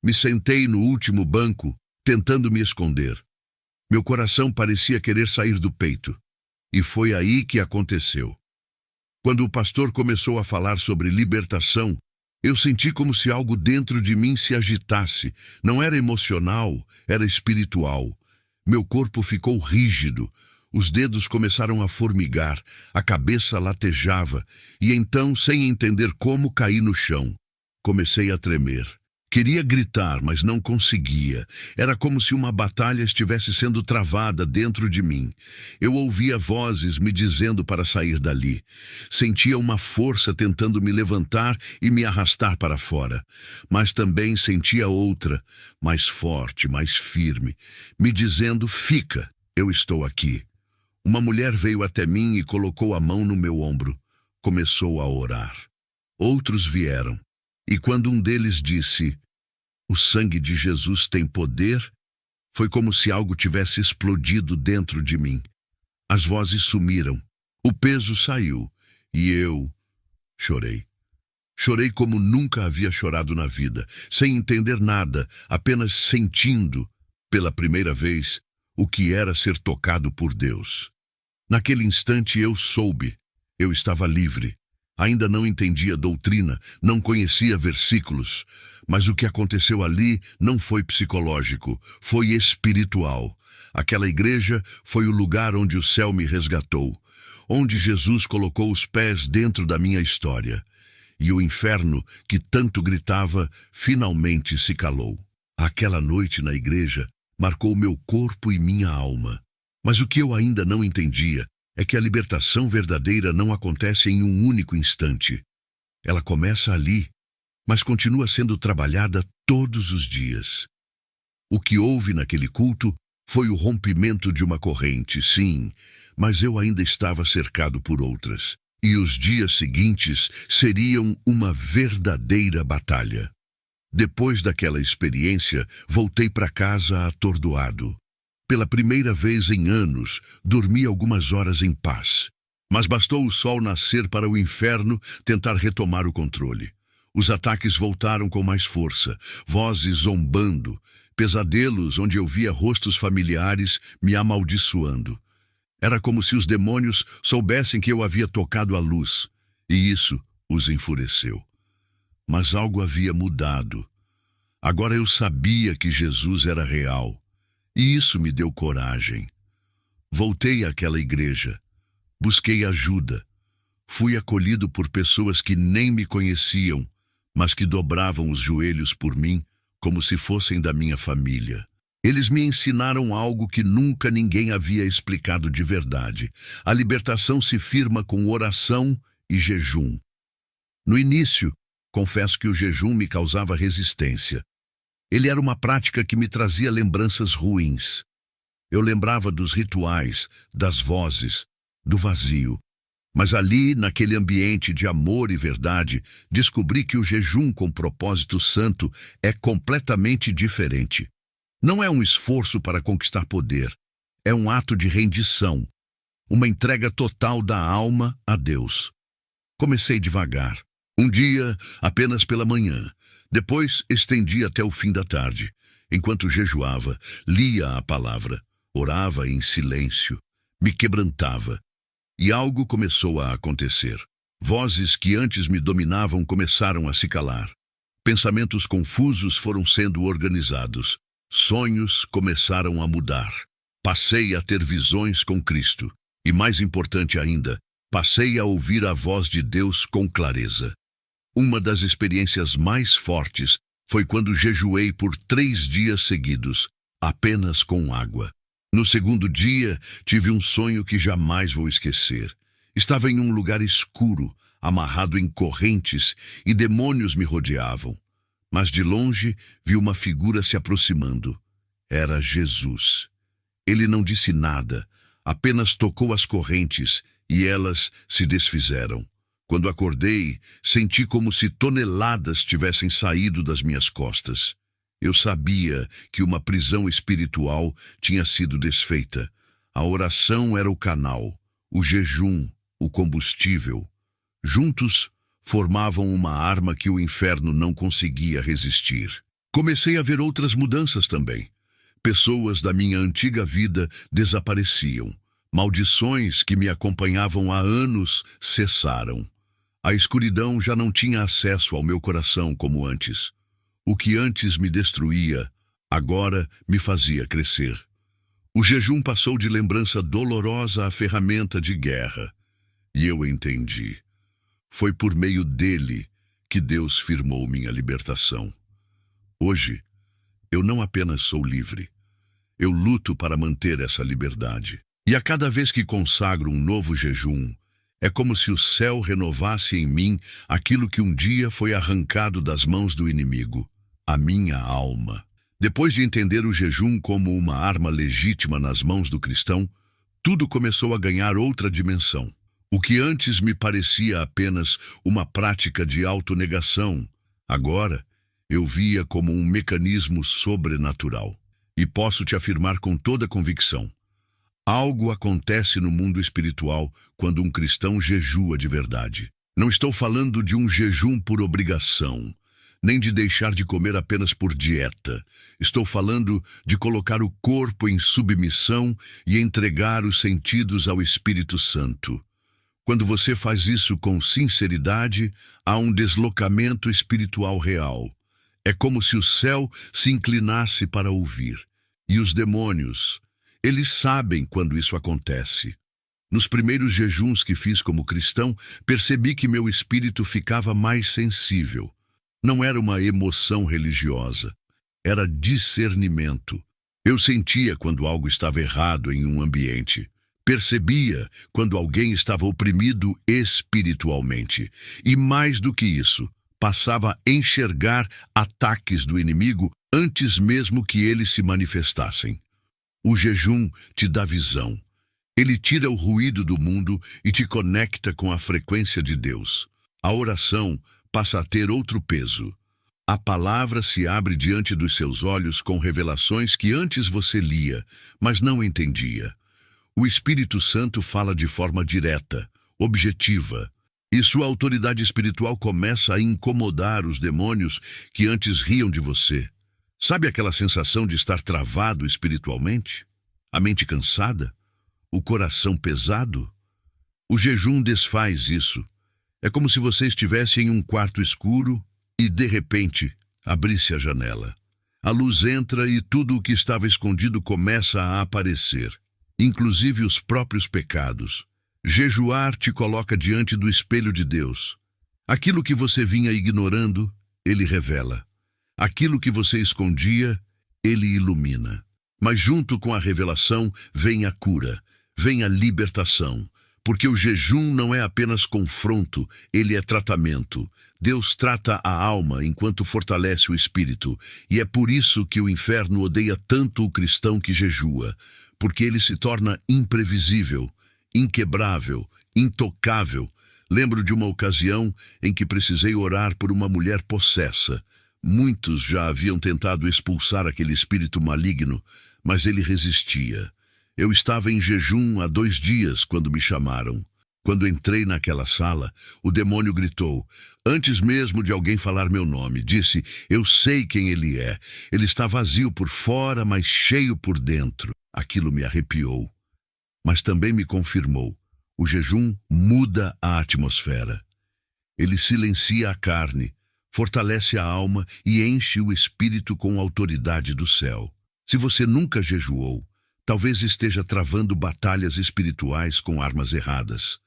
Me sentei no último banco, tentando me esconder. Meu coração parecia querer sair do peito. E foi aí que aconteceu. Quando o pastor começou a falar sobre libertação, eu senti como se algo dentro de mim se agitasse. Não era emocional, era espiritual. Meu corpo ficou rígido, os dedos começaram a formigar, a cabeça latejava, e então, sem entender como, caí no chão. Comecei a tremer. Queria gritar, mas não conseguia. Era como se uma batalha estivesse sendo travada dentro de mim. Eu ouvia vozes me dizendo para sair dali. Sentia uma força tentando me levantar e me arrastar para fora. Mas também sentia outra, mais forte, mais firme, me dizendo: fica, eu estou aqui. Uma mulher veio até mim e colocou a mão no meu ombro. Começou a orar. Outros vieram, e quando um deles disse: "O sangue de Jesus tem poder", foi como se algo tivesse explodido dentro de mim. As vozes sumiram, o peso saiu, e eu chorei. Chorei como nunca havia chorado na vida, sem entender nada, apenas sentindo, pela primeira vez, o que era ser tocado por Deus. Naquele instante eu soube, eu estava livre. Ainda não entendia doutrina, não conhecia versículos, mas o que aconteceu ali não foi psicológico, foi espiritual. Aquela igreja foi o lugar onde o céu me resgatou, onde Jesus colocou os pés dentro da minha história. E o inferno, que tanto gritava, finalmente se calou. Aquela noite na igreja marcou meu corpo e minha alma. Mas o que eu ainda não entendia é que a libertação verdadeira não acontece em um único instante. Ela começa ali, mas continua sendo trabalhada todos os dias. O que houve naquele culto foi o rompimento de uma corrente, sim, mas eu ainda estava cercado por outras. E os dias seguintes seriam uma verdadeira batalha. Depois daquela experiência, voltei para casa atordoado. Pela primeira vez em anos, dormi algumas horas em paz. Mas bastou o sol nascer para o inferno tentar retomar o controle. Os ataques voltaram com mais força, vozes zombando, pesadelos onde eu via rostos familiares me amaldiçoando. Era como se os demônios soubessem que eu havia tocado a luz, e isso os enfureceu. Mas algo havia mudado. Agora eu sabia que Jesus era real, e isso me deu coragem. Voltei àquela igreja, busquei ajuda, fui acolhido por pessoas que nem me conheciam, mas que dobravam os joelhos por mim como se fossem da minha família. Eles me ensinaram algo que nunca ninguém havia explicado de verdade. A libertação se firma com oração e jejum. No início, confesso que o jejum me causava resistência. Ele era uma prática que me trazia lembranças ruins. Eu lembrava dos rituais, das vozes, do vazio. Mas ali, naquele ambiente de amor e verdade, descobri que o jejum com propósito santo é completamente diferente. Não é um esforço para conquistar poder, é um ato de rendição, uma entrega total da alma a Deus. Comecei devagar, um dia apenas pela manhã, depois estendi até o fim da tarde. Enquanto jejuava, lia a palavra, orava em silêncio, me quebrantava. E algo começou a acontecer. Vozes que antes me dominavam começaram a se calar. Pensamentos confusos foram sendo organizados. Sonhos começaram a mudar. Passei a ter visões com Cristo. E mais importante ainda, passei a ouvir a voz de Deus com clareza. Uma das experiências mais fortes foi quando jejuei por 3 dias seguidos, apenas com água. No segundo dia, tive um sonho que jamais vou esquecer. Estava em um lugar escuro, amarrado em correntes, e demônios me rodeavam. Mas de longe vi uma figura se aproximando. Era Jesus. Ele não disse nada, apenas tocou as correntes e elas se desfizeram. Quando acordei, senti como se toneladas tivessem saído das minhas costas. Eu sabia que uma prisão espiritual tinha sido desfeita. A oração era o canal, o jejum, o combustível. Juntos, formavam uma arma que o inferno não conseguia resistir. Comecei a ver outras mudanças também. Pessoas da minha antiga vida desapareciam. Maldições que me acompanhavam há anos cessaram. A escuridão já não tinha acesso ao meu coração como antes. O que antes me destruía, agora me fazia crescer. O jejum passou de lembrança dolorosa a ferramenta de guerra. E eu entendi. Foi por meio dele que Deus firmou minha libertação. Hoje, eu não apenas sou livre, eu luto para manter essa liberdade. E a cada vez que consagro um novo jejum, é como se o céu renovasse em mim aquilo que um dia foi arrancado das mãos do inimigo, a minha alma. Depois de entender o jejum como uma arma legítima nas mãos do cristão, Tudo começou a ganhar outra dimensão. O que antes me parecia apenas uma prática de autonegação, agora eu via como um mecanismo sobrenatural. E posso te afirmar com toda convicção: algo acontece no mundo espiritual quando um cristão jejua de verdade. Não estou falando de um jejum por obrigação, nem de deixar de comer apenas por dieta. Estou falando de colocar o corpo em submissão e entregar os sentidos ao Espírito Santo. Quando você faz isso com sinceridade, há um deslocamento espiritual real. É como se o céu se inclinasse para ouvir. E os demônios, eles sabem quando isso acontece. Nos primeiros jejuns que fiz como cristão, percebi que meu espírito ficava mais sensível. Não era uma emoção religiosa, era discernimento. Eu sentia quando algo estava errado em um ambiente. Percebia quando alguém estava oprimido espiritualmente. E mais do que isso, passava a enxergar ataques do inimigo antes mesmo que eles se manifestassem. O jejum te dá visão. Ele tira o ruído do mundo e te conecta com a frequência de Deus. A oração passa a ter outro peso. A palavra se abre diante dos seus olhos com revelações que antes você lia, mas não entendia. O Espírito Santo fala de forma direta, objetiva, e sua autoridade espiritual começa a incomodar os demônios que antes riam de você. Sabe aquela sensação de estar travado espiritualmente? A mente cansada? O coração pesado? O jejum desfaz isso. É como se você estivesse em um quarto escuro e, de repente, abrisse a janela. A luz entra e tudo o que estava escondido começa a aparecer, inclusive os próprios pecados. Jejuar te coloca diante do espelho de Deus. Aquilo que você vinha ignorando, Ele revela. Aquilo que você escondia, Ele ilumina. Mas junto com a revelação vem a cura, vem a libertação. Porque o jejum não é apenas confronto, ele é tratamento. Deus trata a alma enquanto fortalece o espírito. E é por isso que o inferno odeia tanto o cristão que jejua. Porque ele se torna imprevisível, inquebrável, intocável. Lembro de uma ocasião em que precisei orar por uma mulher possessa. Muitos já haviam tentado expulsar aquele espírito maligno, mas ele resistia. Eu estava em jejum há 2 dias quando me chamaram. Quando entrei naquela sala, o demônio gritou, antes mesmo de alguém falar meu nome, disse, eu sei quem ele é. Ele está vazio por fora, mas cheio por dentro. Aquilo me arrepiou. Mas também me confirmou. O jejum muda a atmosfera. Ele silencia a carne, fortalece a alma e enche o espírito com a autoridade do céu. Se você nunca jejuou, talvez esteja travando batalhas espirituais com armas erradas.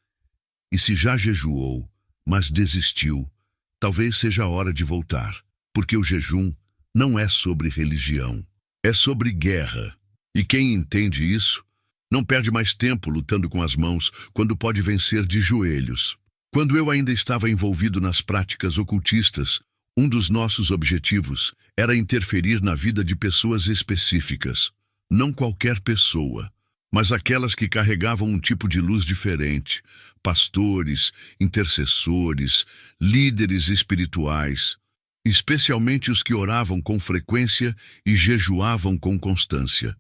E se já jejuou, mas desistiu, talvez seja a hora de voltar, porque o jejum não é sobre religião, é sobre guerra. E quem entende isso, não perde mais tempo lutando com as mãos quando pode vencer de joelhos. Quando eu ainda estava envolvido nas práticas ocultistas, um dos nossos objetivos era interferir na vida de pessoas específicas. Não qualquer pessoa, mas aquelas que carregavam um tipo de luz diferente, pastores, intercessores, líderes espirituais, especialmente os que oravam com frequência e jejuavam com constância.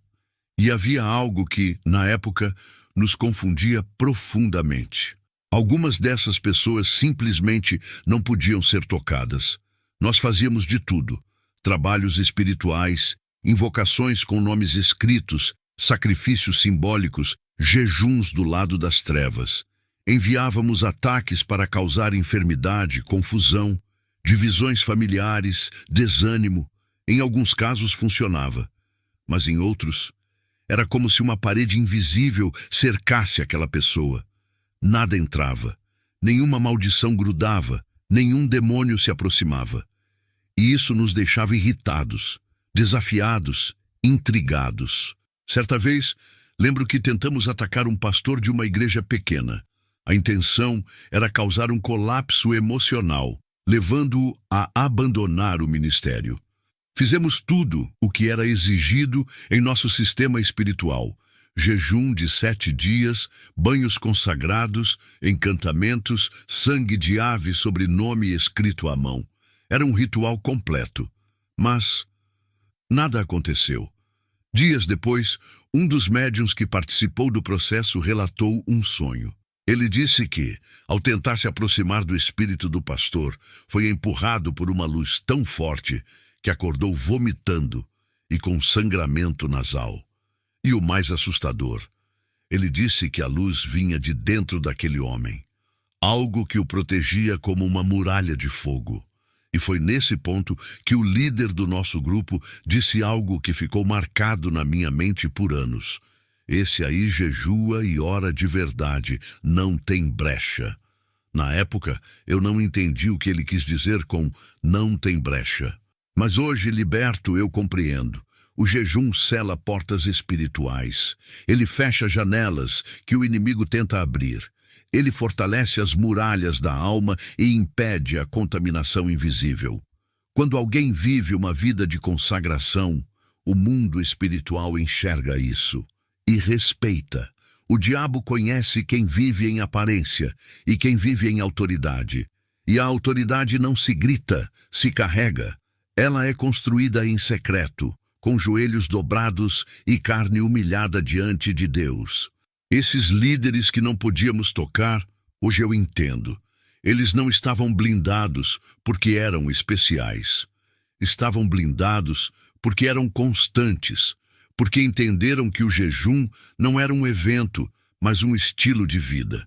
E havia algo que, na época, nos confundia profundamente. Algumas dessas pessoas simplesmente não podiam ser tocadas. Nós fazíamos de tudo, trabalhos espirituais, invocações com nomes escritos, sacrifícios simbólicos, jejuns do lado das trevas. Enviávamos ataques para causar enfermidade, confusão, divisões familiares, desânimo. Em alguns casos funcionava, mas em outros, era como se uma parede invisível cercasse aquela pessoa. Nada entrava, nenhuma maldição grudava, nenhum demônio se aproximava. E isso nos deixava irritados, desafiados, intrigados. Certa vez, lembro que tentamos atacar um pastor de uma igreja pequena. A intenção era causar um colapso emocional, levando-o a abandonar o ministério. Fizemos tudo o que era exigido em nosso sistema espiritual. jejum de 7 dias, banhos consagrados, encantamentos, sangue de ave sobre nome escrito à mão. Era um ritual completo. Mas nada aconteceu. Dias depois, um dos médiuns que participou do processo relatou um sonho. Ele disse que, ao tentar se aproximar do espírito do pastor, foi empurrado por uma luz tão forte que acordou vomitando e com sangramento nasal. E o mais assustador, ele disse que a luz vinha de dentro daquele homem, algo que o protegia como uma muralha de fogo. E foi nesse ponto que o líder do nosso grupo disse algo que ficou marcado na minha mente por anos. Esse aí jejua e ora de verdade, não tem brecha. Na época, eu não entendi o que ele quis dizer com não tem brecha. Mas hoje, liberto, eu compreendo. O jejum sela portas espirituais. Ele fecha janelas que o inimigo tenta abrir. Ele fortalece as muralhas da alma e impede a contaminação invisível. Quando alguém vive uma vida de consagração, o mundo espiritual enxerga isso e respeita. O diabo conhece quem vive em aparência e quem vive em autoridade. E a autoridade não se grita, se carrega. Ela é construída em secreto, com joelhos dobrados e carne humilhada diante de Deus. Esses líderes que não podíamos tocar, hoje eu entendo. Eles não estavam blindados porque eram especiais. Estavam blindados porque eram constantes, porque entenderam que o jejum não era um evento, mas um estilo de vida.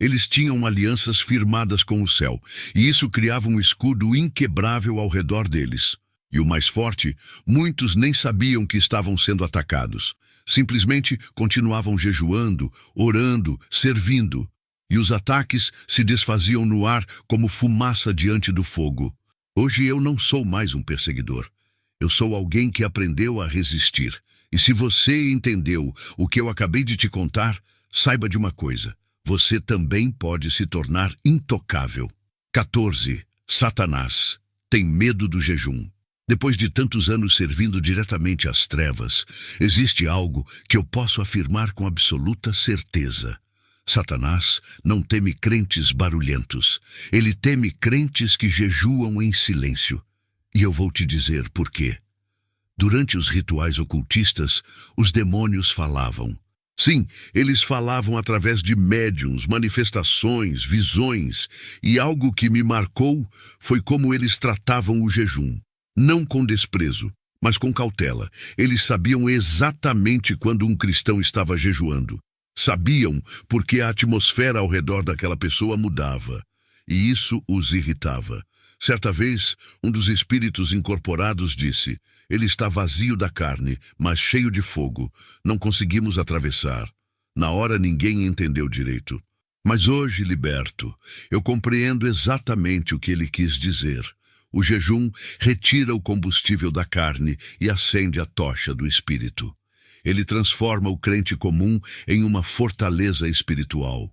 Eles tinham alianças firmadas com o céu, e isso criava um escudo inquebrável ao redor deles. E o mais forte, muitos nem sabiam que estavam sendo atacados. Simplesmente continuavam jejuando, orando, servindo. E os ataques se desfaziam no ar como fumaça diante do fogo. Hoje eu não sou mais um perseguidor. Eu sou alguém que aprendeu a resistir. E se você entendeu o que eu acabei de te contar, saiba de uma coisa. Você também pode se tornar intocável. 14. Satanás tem medo do jejum. Depois de tantos anos servindo diretamente às trevas, existe algo que eu posso afirmar com absoluta certeza. Satanás não teme crentes barulhentos. Ele teme crentes que jejuam em silêncio. E eu vou te dizer por quê. Durante os rituais ocultistas, os demônios falavam. Sim, eles falavam através de médiuns, manifestações, visões, e algo que me marcou foi como eles tratavam o jejum. Não com desprezo, mas com cautela. Eles sabiam exatamente quando um cristão estava jejuando. Sabiam porque a atmosfera ao redor daquela pessoa mudava, e isso os irritava. Certa vez, um dos espíritos incorporados disse: ele está vazio da carne, mas cheio de fogo. Não conseguimos atravessar. Na hora ninguém entendeu direito. Mas hoje, liberto, eu compreendo exatamente o que ele quis dizer. O jejum retira o combustível da carne e acende a tocha do espírito. Ele transforma o crente comum em uma fortaleza espiritual.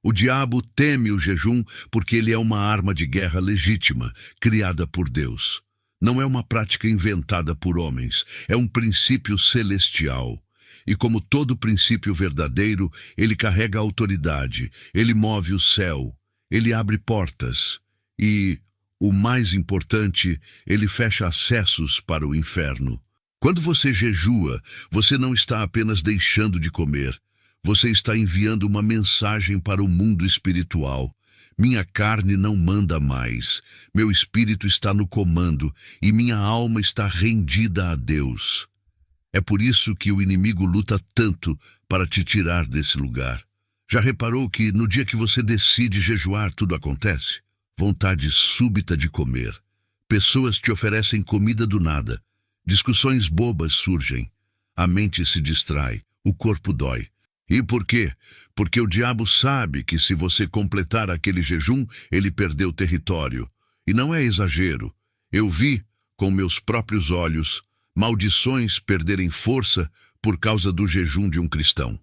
O diabo teme o jejum porque ele é uma arma de guerra legítima, criada por Deus. Não é uma prática inventada por homens, é um princípio celestial. E como todo princípio verdadeiro, ele carrega autoridade, ele move o céu, ele abre portas e, o mais importante, ele fecha acessos para o inferno. Quando você jejua, você não está apenas deixando de comer. Você está enviando uma mensagem para o mundo espiritual. Minha carne não manda mais. Meu espírito está no comando e minha alma está rendida a Deus. É por isso que o inimigo luta tanto para te tirar desse lugar. Já reparou que no dia que você decide jejuar, tudo acontece? Vontade súbita de comer. Pessoas te oferecem comida do nada. Discussões bobas surgem. A mente se distrai. O corpo dói. E por quê? Porque o diabo sabe que se você completar aquele jejum, ele perdeu território. E não é exagero. Eu vi, com meus próprios olhos, maldições perderem força por causa do jejum de um cristão.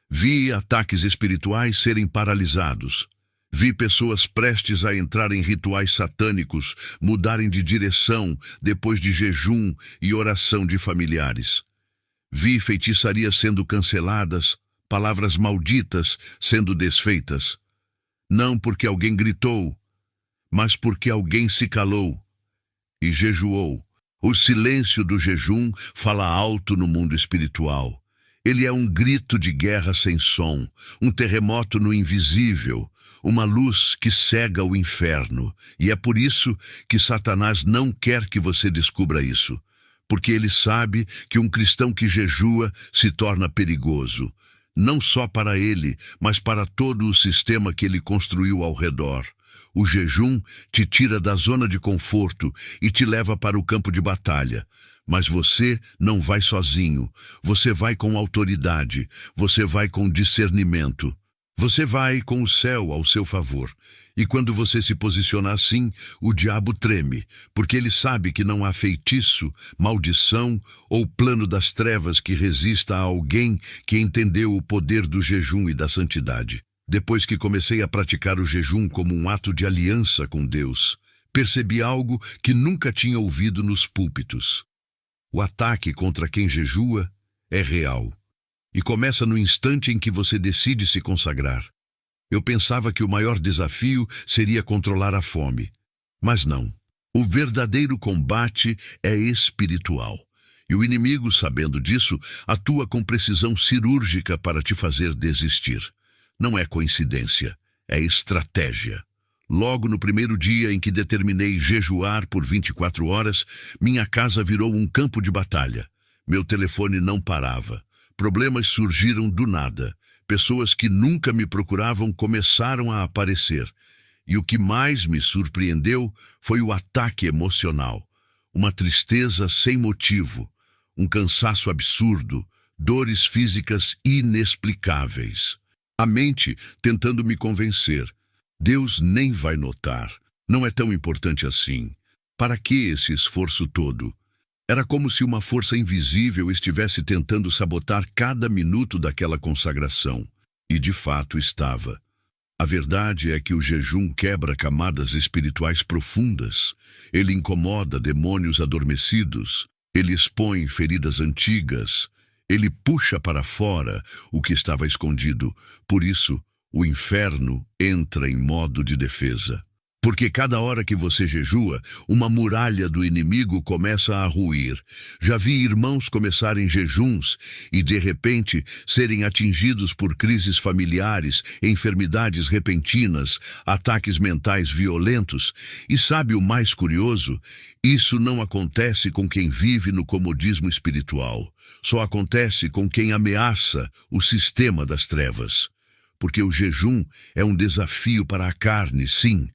Vi ataques espirituais serem paralisados. Vi pessoas prestes a entrar em rituais satânicos mudarem de direção depois de jejum e oração de familiares. Vi feitiçarias sendo canceladas, palavras malditas sendo desfeitas. Não porque alguém gritou, mas porque alguém se calou e jejuou. O silêncio do jejum fala alto no mundo espiritual. Ele é um grito de guerra sem som, um terremoto no invisível, uma luz que cega o inferno. E é por isso que Satanás não quer que você descubra isso, porque ele sabe que um cristão que jejua se torna perigoso, não só para ele, mas para todo o sistema que ele construiu ao redor. O jejum te tira da zona de conforto e te leva para o campo de batalha. Mas você não vai sozinho, você vai com autoridade, você vai com discernimento, você vai com o céu ao seu favor. E quando você se posiciona assim, o diabo treme, porque ele sabe que não há feitiço, maldição ou plano das trevas que resista a alguém que entendeu o poder do jejum e da santidade. Depois que comecei a praticar o jejum como um ato de aliança com Deus, percebi algo que nunca tinha ouvido nos púlpitos. O ataque contra quem jejua é real e começa no instante em que você decide se consagrar. Eu pensava que o maior desafio seria controlar a fome, mas não. O verdadeiro combate é espiritual. E o inimigo, sabendo disso, atua com precisão cirúrgica para te fazer desistir. Não é coincidência, é estratégia. Logo no primeiro dia em que determinei jejuar por 24 horas, minha casa virou um campo de batalha. Meu telefone não parava. Problemas surgiram do nada. Pessoas que nunca me procuravam começaram a aparecer. E o que mais me surpreendeu foi o ataque emocional. Uma tristeza sem motivo, um cansaço absurdo, dores físicas inexplicáveis. A mente tentando me convencer. Deus nem vai notar. Não é tão importante assim. Para que esse esforço todo? Era como se uma força invisível estivesse tentando sabotar cada minuto daquela consagração. E de fato estava. A verdade é que o jejum quebra camadas espirituais profundas. Ele incomoda demônios adormecidos. Ele expõe feridas antigas. Ele puxa para fora o que estava escondido. Por isso, o inferno entra em modo de defesa. Porque cada hora que você jejua, uma muralha do inimigo começa a ruir. Já vi irmãos começarem jejuns e, de repente, serem atingidos por crises familiares, enfermidades repentinas, ataques mentais violentos. E sabe o mais curioso? Isso não acontece com quem vive no comodismo espiritual. Só acontece com quem ameaça o sistema das trevas. Porque o jejum é um desafio para a carne, sim,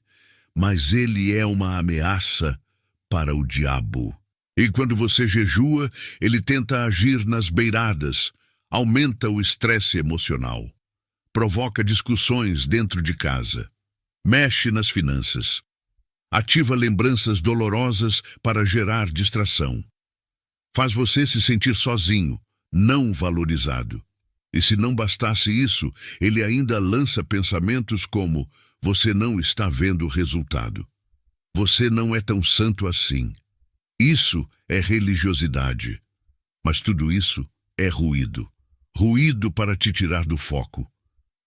mas ele é uma ameaça para o diabo. E quando você jejua, ele tenta agir nas beiradas, aumenta o estresse emocional, provoca discussões dentro de casa, mexe nas finanças, ativa lembranças dolorosas para gerar distração, faz você se sentir sozinho, não valorizado. E se não bastasse isso, ele ainda lança pensamentos como: você não está vendo o resultado. Você não é tão santo assim. Isso é religiosidade. Mas tudo isso é ruído. Ruído para te tirar do foco.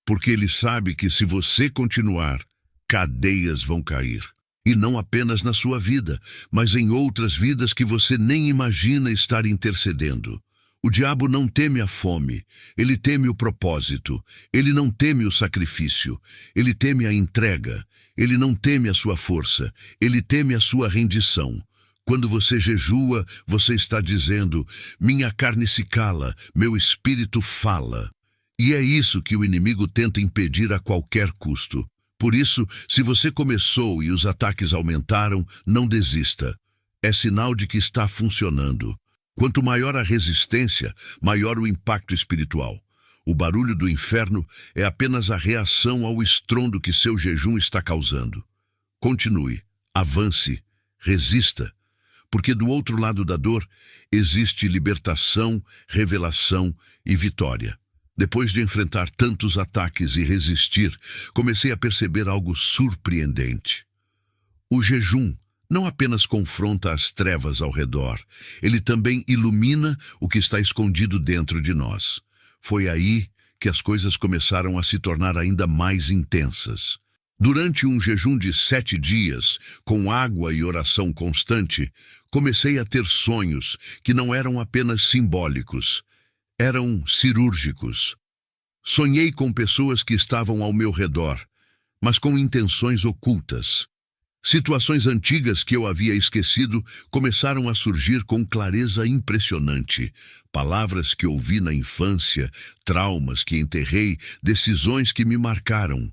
Porque ele sabe que se você continuar, cadeias vão cair. E não apenas na sua vida, mas em outras vidas que você nem imagina estar intercedendo. O diabo não teme a fome, ele teme o propósito, ele não teme o sacrifício, ele teme a entrega, ele não teme a sua força, ele teme a sua rendição. Quando você jejua, você está dizendo: minha carne se cala, meu espírito fala. E é isso que o inimigo tenta impedir a qualquer custo. Por isso, se você começou e os ataques aumentaram, não desista. É sinal de que está funcionando. Quanto maior a resistência, maior o impacto espiritual. O barulho do inferno é apenas a reação ao estrondo que seu jejum está causando. Continue, avance, resista, porque do outro lado da dor existe libertação, revelação e vitória. Depois de enfrentar tantos ataques e resistir, comecei a perceber algo surpreendente. O jejum não apenas confronta as trevas ao redor, ele também ilumina o que está escondido dentro de nós. Foi aí que as coisas começaram a se tornar ainda mais intensas. Durante um jejum de 7 dias, com água e oração constante, comecei a ter sonhos que não eram apenas simbólicos, eram cirúrgicos. Sonhei com pessoas que estavam ao meu redor, mas com intenções ocultas. Situações antigas que eu havia esquecido começaram a surgir com clareza impressionante. Palavras que ouvi na infância, traumas que enterrei, decisões que me marcaram.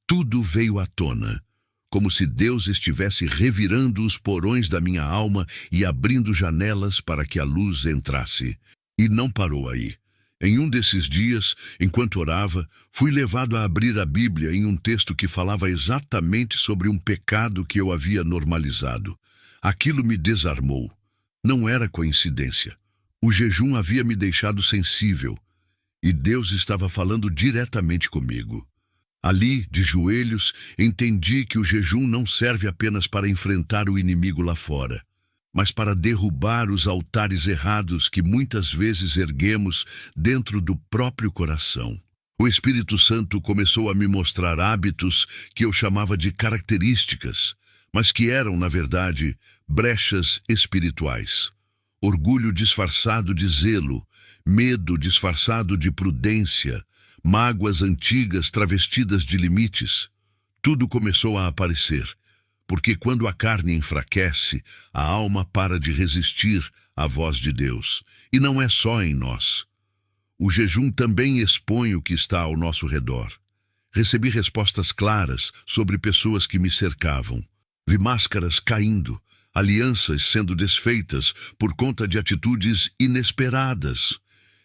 Tudo veio à tona, como se Deus estivesse revirando os porões da minha alma e abrindo janelas para que a luz entrasse. E não parou aí. Em um desses dias, enquanto orava, fui levado a abrir a Bíblia em um texto que falava exatamente sobre um pecado que eu havia normalizado. Aquilo me desarmou. Não era coincidência. O jejum havia me deixado sensível, e Deus estava falando diretamente comigo. Ali, de joelhos, entendi que o jejum não serve apenas para enfrentar o inimigo lá fora, mas para derrubar os altares errados que muitas vezes erguemos dentro do próprio coração. O Espírito Santo começou a me mostrar hábitos que eu chamava de características, mas que eram, na verdade, brechas espirituais. Orgulho disfarçado de zelo, medo disfarçado de prudência, mágoas antigas travestidas de limites. Tudo começou a aparecer, porque quando a carne enfraquece, a alma para de resistir à voz de Deus. E não é só em nós. O jejum também expõe o que está ao nosso redor. Recebi respostas claras sobre pessoas que me cercavam. Vi máscaras caindo, alianças sendo desfeitas por conta de atitudes inesperadas.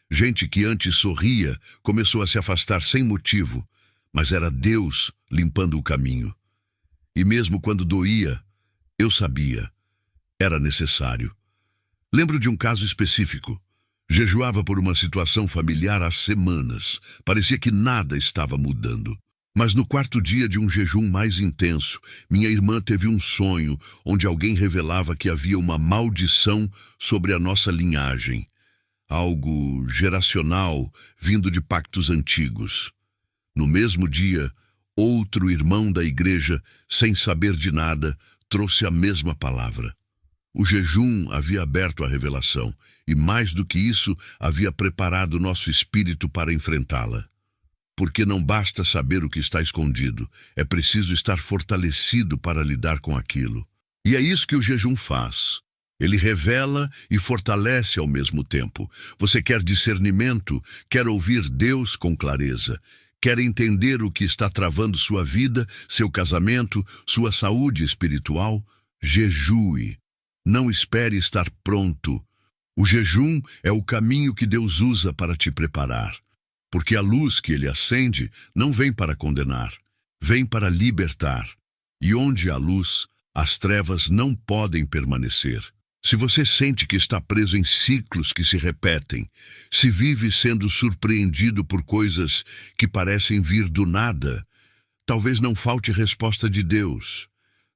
Gente que antes sorria começou a se afastar sem motivo, mas era Deus limpando o caminho. E mesmo quando doía, eu sabia, era necessário. Lembro de um caso específico. Jejuava por uma situação familiar há semanas. Parecia que nada estava mudando. Mas no 4º dia de um jejum mais intenso, minha irmã teve um sonho onde alguém revelava que havia uma maldição sobre a nossa linhagem. Algo geracional vindo de pactos antigos. No mesmo dia, outro irmão da igreja, sem saber de nada, trouxe a mesma palavra. O jejum havia aberto a revelação e, mais do que isso, havia preparado nosso espírito para enfrentá-la. Porque não basta saber o que está escondido, é preciso estar fortalecido para lidar com aquilo. E é isso que o jejum faz. Ele revela e fortalece ao mesmo tempo. Você quer discernimento, quer ouvir Deus com clareza, quer entender o que está travando sua vida, seu casamento, sua saúde espiritual? Jejue. Não espere estar pronto. O jejum é o caminho que Deus usa para te preparar. Porque a luz que Ele acende não vem para condenar, vem para libertar. E onde há luz, as trevas não podem permanecer. Se você sente que está preso em ciclos que se repetem, se vive sendo surpreendido por coisas que parecem vir do nada, talvez não falte resposta de Deus.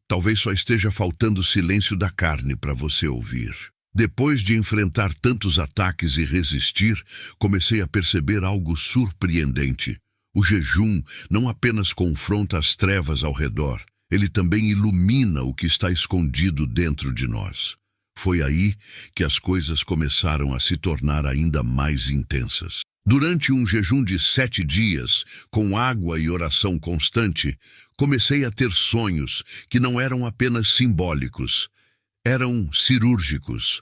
Talvez só esteja faltando o silêncio da carne para você ouvir. Depois de enfrentar tantos ataques e resistir, comecei a perceber algo surpreendente. O jejum não apenas confronta as trevas ao redor, ele também ilumina o que está escondido dentro de nós. Foi aí que as coisas começaram a se tornar ainda mais intensas. Durante um jejum de 7 dias, com água e oração constante, comecei a ter sonhos que não eram apenas simbólicos, eram cirúrgicos.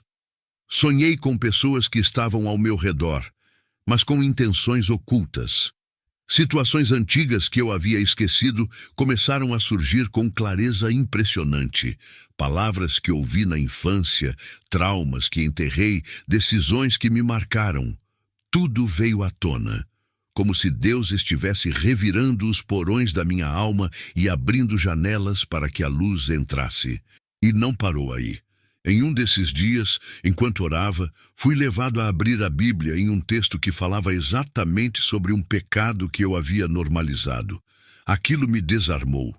Sonhei com pessoas que estavam ao meu redor, mas com intenções ocultas. Situações antigas que eu havia esquecido começaram a surgir com clareza impressionante. Palavras que ouvi na infância, traumas que enterrei, decisões que me marcaram. Tudo veio à tona, como se Deus estivesse revirando os porões da minha alma e abrindo janelas para que a luz entrasse. E não parou aí. Em um desses dias, enquanto orava, fui levado a abrir a Bíblia em um texto que falava exatamente sobre um pecado que eu havia normalizado. Aquilo me desarmou.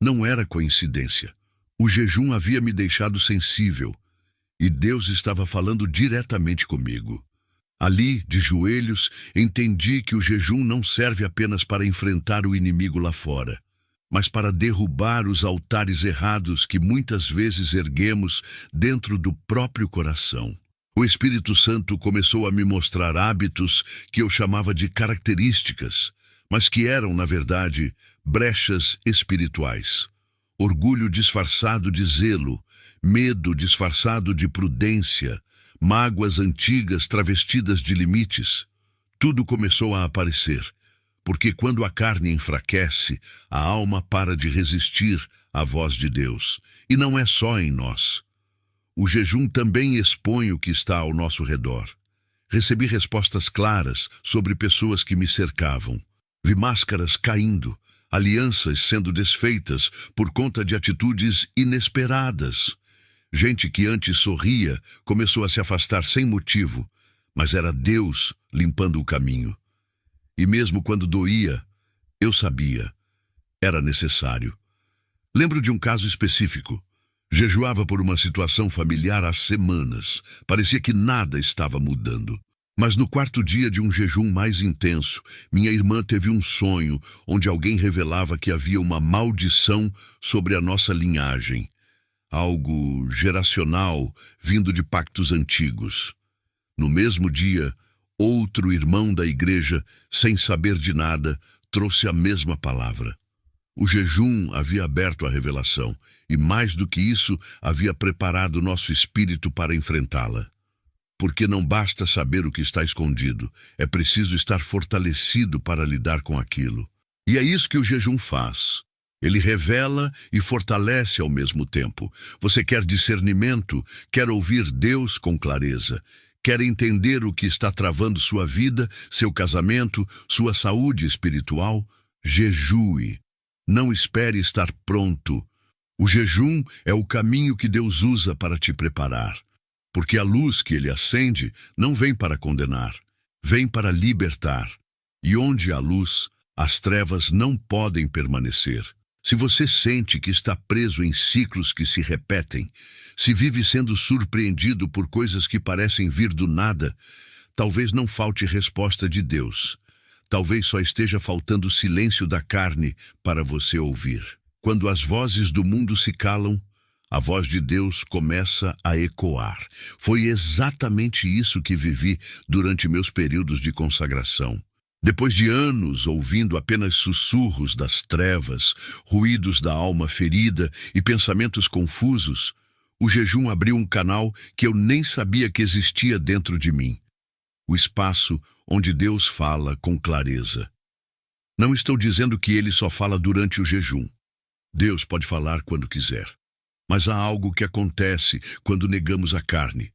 Não era coincidência. O jejum havia me deixado sensível, e Deus estava falando diretamente comigo. Ali, de joelhos, entendi que o jejum não serve apenas para enfrentar o inimigo lá fora, mas para derrubar os altares errados que muitas vezes erguemos dentro do próprio coração. O Espírito Santo começou a me mostrar hábitos que eu chamava de características, mas que eram, na verdade, brechas espirituais. Orgulho disfarçado de zelo, medo disfarçado de prudência, mágoas antigas travestidas de limites. Tudo começou a aparecer, porque quando a carne enfraquece, a alma para de resistir à voz de Deus. E não é só em nós. O jejum também expõe o que está ao nosso redor. Recebi respostas claras sobre pessoas que me cercavam. Vi máscaras caindo, alianças sendo desfeitas por conta de atitudes inesperadas. Gente que antes sorria começou a se afastar sem motivo, mas era Deus limpando o caminho. E mesmo quando doía, eu sabia, era necessário. Lembro de um caso específico. Jejuava por uma situação familiar há semanas. Parecia que nada estava mudando. Mas no quarto dia de um jejum mais intenso, minha irmã teve um sonho onde alguém revelava que havia uma maldição sobre a nossa linhagem. Algo geracional vindo de pactos antigos. No mesmo dia, outro irmão da igreja, sem saber de nada, trouxe a mesma palavra. O jejum havia aberto a revelação e, mais do que isso, havia preparado nosso espírito para enfrentá-la. Porque não basta saber o que está escondido, é preciso estar fortalecido para lidar com aquilo. E é isso que o jejum faz. Ele revela e fortalece ao mesmo tempo. Você quer discernimento, quer ouvir Deus com clareza, quer entender o que está travando sua vida, seu casamento, sua saúde espiritual? Jejue. Não espere estar pronto. O jejum é o caminho que Deus usa para te preparar. Porque a luz que Ele acende não vem para condenar, vem para libertar. E onde há luz, as trevas não podem permanecer. Se você sente que está preso em ciclos que se repetem, se vive sendo surpreendido por coisas que parecem vir do nada, talvez não falte resposta de Deus. Talvez só esteja faltando o silêncio da carne para você ouvir. Quando as vozes do mundo se calam, a voz de Deus começa a ecoar. Foi exatamente isso que vivi durante meus períodos de consagração. Depois de anos ouvindo apenas sussurros das trevas, ruídos da alma ferida e pensamentos confusos, o jejum abriu um canal que eu nem sabia que existia dentro de mim. O espaço onde Deus fala com clareza. Não estou dizendo que Ele só fala durante o jejum. Deus pode falar quando quiser. Mas há algo que acontece quando negamos a carne.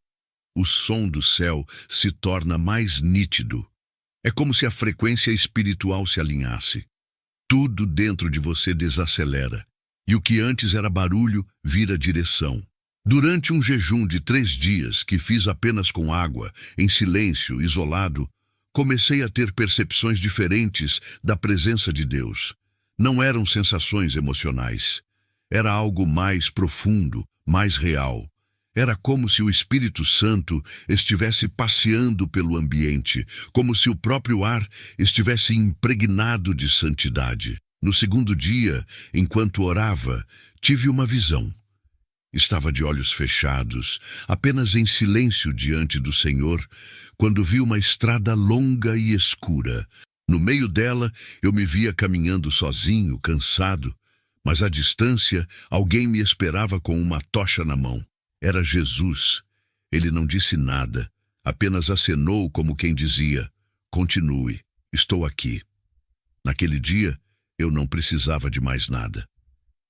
O som do céu se torna mais nítido. É como se a frequência espiritual se alinhasse. Tudo dentro de você desacelera. E o que antes era barulho vira direção. Durante um jejum de 3 dias, que fiz apenas com água, em silêncio, isolado, comecei a ter percepções diferentes da presença de Deus. Não eram sensações emocionais. Era algo mais profundo, mais real. Era como se o Espírito Santo estivesse passeando pelo ambiente, como se o próprio ar estivesse impregnado de santidade. No segundo dia, enquanto orava, tive uma visão. Estava de olhos fechados, apenas em silêncio diante do Senhor, quando vi uma estrada longa e escura. No meio dela, eu me via caminhando sozinho, cansado, mas à distância, alguém me esperava com uma tocha na mão. Era Jesus. Ele não disse nada, apenas acenou como quem dizia: continue, estou aqui. Naquele dia, eu não precisava de mais nada.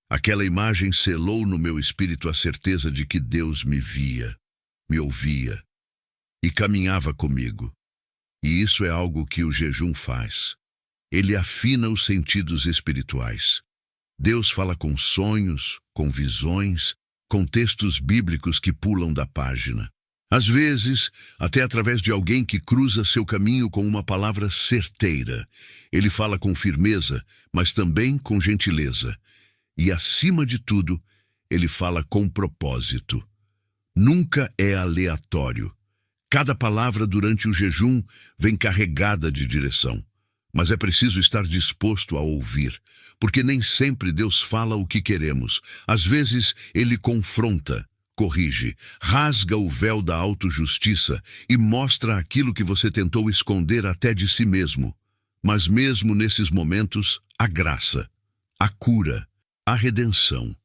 Aquela imagem selou no meu espírito a certeza de que Deus me via, me ouvia e caminhava comigo. E isso é algo que o jejum faz. Ele afina os sentidos espirituais. Deus fala com sonhos, com visões, com textos bíblicos que pulam da página. Às vezes, até através de alguém que cruza seu caminho com uma palavra certeira. Ele fala com firmeza, mas também com gentileza. E, acima de tudo, ele fala com propósito. Nunca é aleatório. Cada palavra durante o jejum vem carregada de direção. Mas é preciso estar disposto a ouvir, porque nem sempre Deus fala o que queremos. Às vezes, Ele confronta, corrige, rasga o véu da autojustiça e mostra aquilo que você tentou esconder até de si mesmo. Mas mesmo nesses momentos, a graça, a cura, a redenção.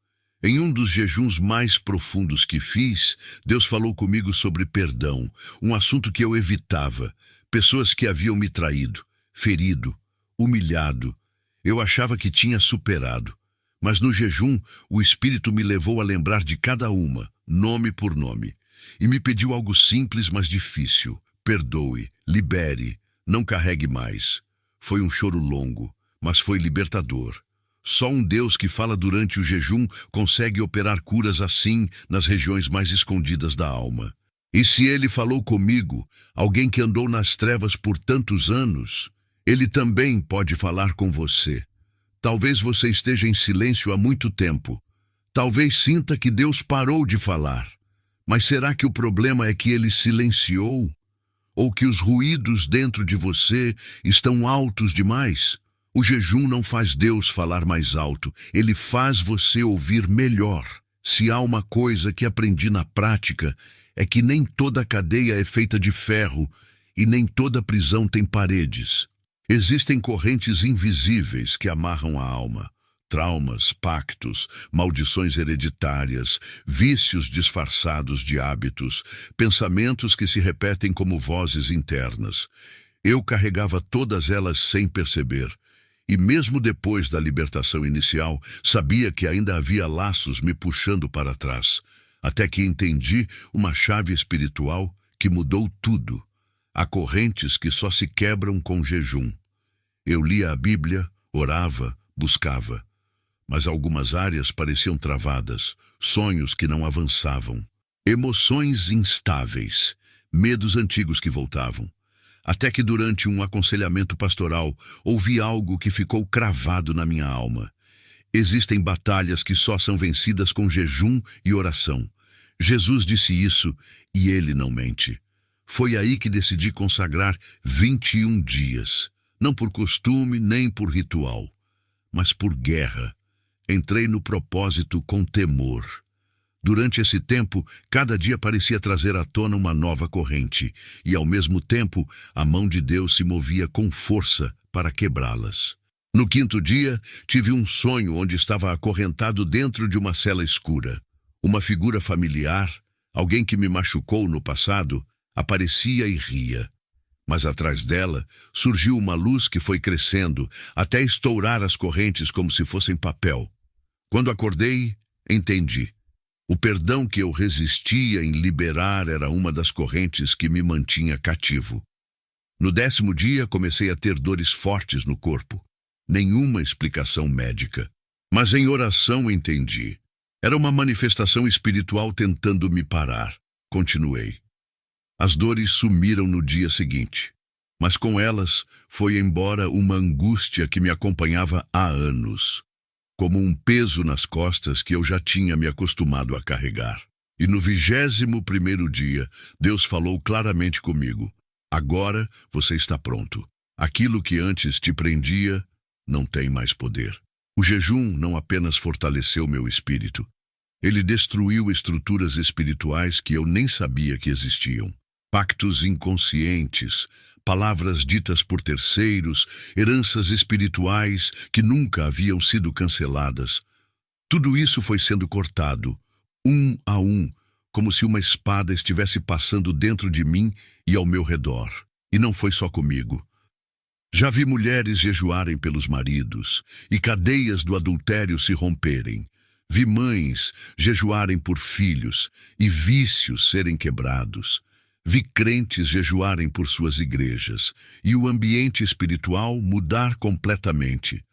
Em um dos jejuns mais profundos que fiz, Deus falou comigo sobre perdão, um assunto que eu evitava, pessoas que haviam me traído, ferido, humilhado. Eu achava que tinha superado. Mas no jejum, o Espírito me levou a lembrar de cada uma, nome por nome. E me pediu algo simples, mas difícil. Perdoe, libere, não carregue mais. Foi um choro longo, mas foi libertador. Só um Deus que fala durante o jejum consegue operar curas assim nas regiões mais escondidas da alma. E se Ele falou comigo, alguém que andou nas trevas por tantos anos, Ele também pode falar com você. Talvez você esteja em silêncio há muito tempo. Talvez sinta que Deus parou de falar. Mas será que o problema é que Ele silenciou? Ou que os ruídos dentro de você estão altos demais? O jejum não faz Deus falar mais alto, Ele faz você ouvir melhor. Se há uma coisa que aprendi na prática, é que nem toda cadeia é feita de ferro e nem toda prisão tem paredes. Existem correntes invisíveis que amarram a alma. Traumas, pactos, maldições hereditárias, vícios disfarçados de hábitos, pensamentos que se repetem como vozes internas. Eu carregava todas elas sem perceber. E mesmo depois da libertação inicial, sabia que ainda havia laços me puxando para trás, até que entendi uma chave espiritual que mudou tudo. Há correntes que só se quebram com jejum. Eu lia a Bíblia, orava, buscava. Mas algumas áreas pareciam travadas, sonhos que não avançavam, emoções instáveis, medos antigos que voltavam. Até que durante um aconselhamento pastoral, ouvi algo que ficou cravado na minha alma. Existem batalhas que só são vencidas com jejum e oração. Jesus disse isso e Ele não mente. Foi aí que decidi consagrar 21 dias. Não por costume nem por ritual, mas por guerra. Entrei no propósito com temor. Durante esse tempo, cada dia parecia trazer à tona uma nova corrente, e ao mesmo tempo, a mão de Deus se movia com força para quebrá-las. No 5º dia, tive um sonho onde estava acorrentado dentro de uma cela escura. Uma figura familiar, alguém que me machucou no passado, aparecia e ria. Mas atrás dela surgiu uma luz que foi crescendo, até estourar as correntes como se fossem papel. Quando acordei, entendi. O perdão que eu resistia em liberar era uma das correntes que me mantinha cativo. No 10º dia, comecei a ter dores fortes no corpo. Nenhuma explicação médica. Mas em oração entendi. Era uma manifestação espiritual tentando me parar. Continuei. As dores sumiram no dia seguinte. Mas com elas foi embora uma angústia que me acompanhava há anos. Como um peso nas costas que eu já tinha me acostumado a carregar. E no 21º dia, Deus falou claramente comigo. Agora você está pronto. Aquilo que antes te prendia não tem mais poder. O jejum não apenas fortaleceu meu espírito. Ele destruiu estruturas espirituais que eu nem sabia que existiam. Pactos inconscientes, palavras ditas por terceiros, heranças espirituais que nunca haviam sido canceladas. Tudo isso foi sendo cortado, um a um, como se uma espada estivesse passando dentro de mim e ao meu redor. E não foi só comigo. Já vi mulheres jejuarem pelos maridos e cadeias do adultério se romperem. Vi mães jejuarem por filhos e vícios serem quebrados. Vi crentes jejuarem por suas igrejas e o ambiente espiritual mudar completamente.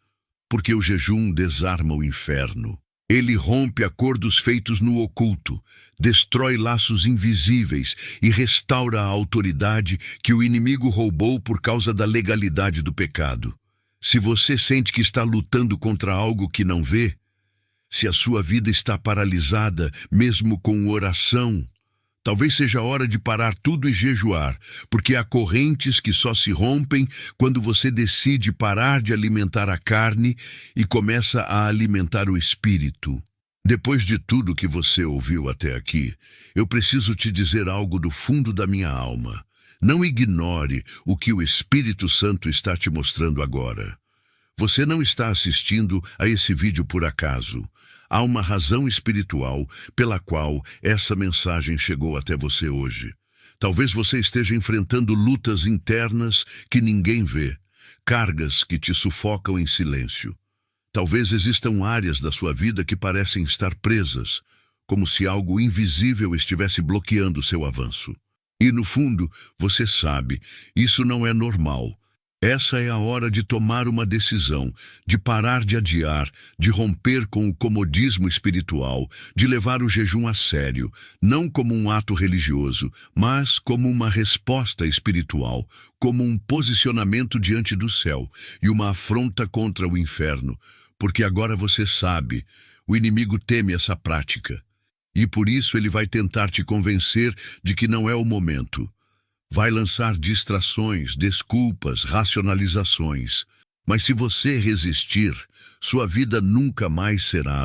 Porque o jejum desarma o inferno. Ele rompe acordos feitos no oculto, destrói laços invisíveis e restaura a autoridade que o inimigo roubou por causa da legalidade do pecado. Se você sente que está lutando contra algo que não vê, Se a sua vida está paralisada, mesmo com oração, talvez seja a hora de parar tudo e jejuar, porque há correntes que só se rompem quando você decide parar de alimentar a carne e começa a alimentar o espírito. Depois de tudo que você ouviu até aqui, eu preciso te dizer algo do fundo da minha alma. Não ignore o que o Espírito Santo está te mostrando agora. Você não está assistindo a esse vídeo por acaso. Há uma razão espiritual pela qual essa mensagem chegou até você hoje. Talvez você esteja enfrentando lutas internas que ninguém vê, cargas que te sufocam em silêncio. Talvez existam áreas da sua vida que parecem estar presas, como se algo invisível estivesse bloqueando seu avanço. E no fundo, você sabe, isso não é normal. Essa é a hora de tomar uma decisão, de parar de adiar, de romper com o comodismo espiritual, de levar o jejum a sério, não como um ato religioso, mas como uma resposta espiritual, como um posicionamento diante do céu e uma afronta contra o inferno, porque agora você sabe, o inimigo teme essa prática. E por isso ele vai tentar te convencer de que não é o momento. Vai lançar distrações, desculpas, racionalizações. Mas se você resistir, sua vida nunca mais será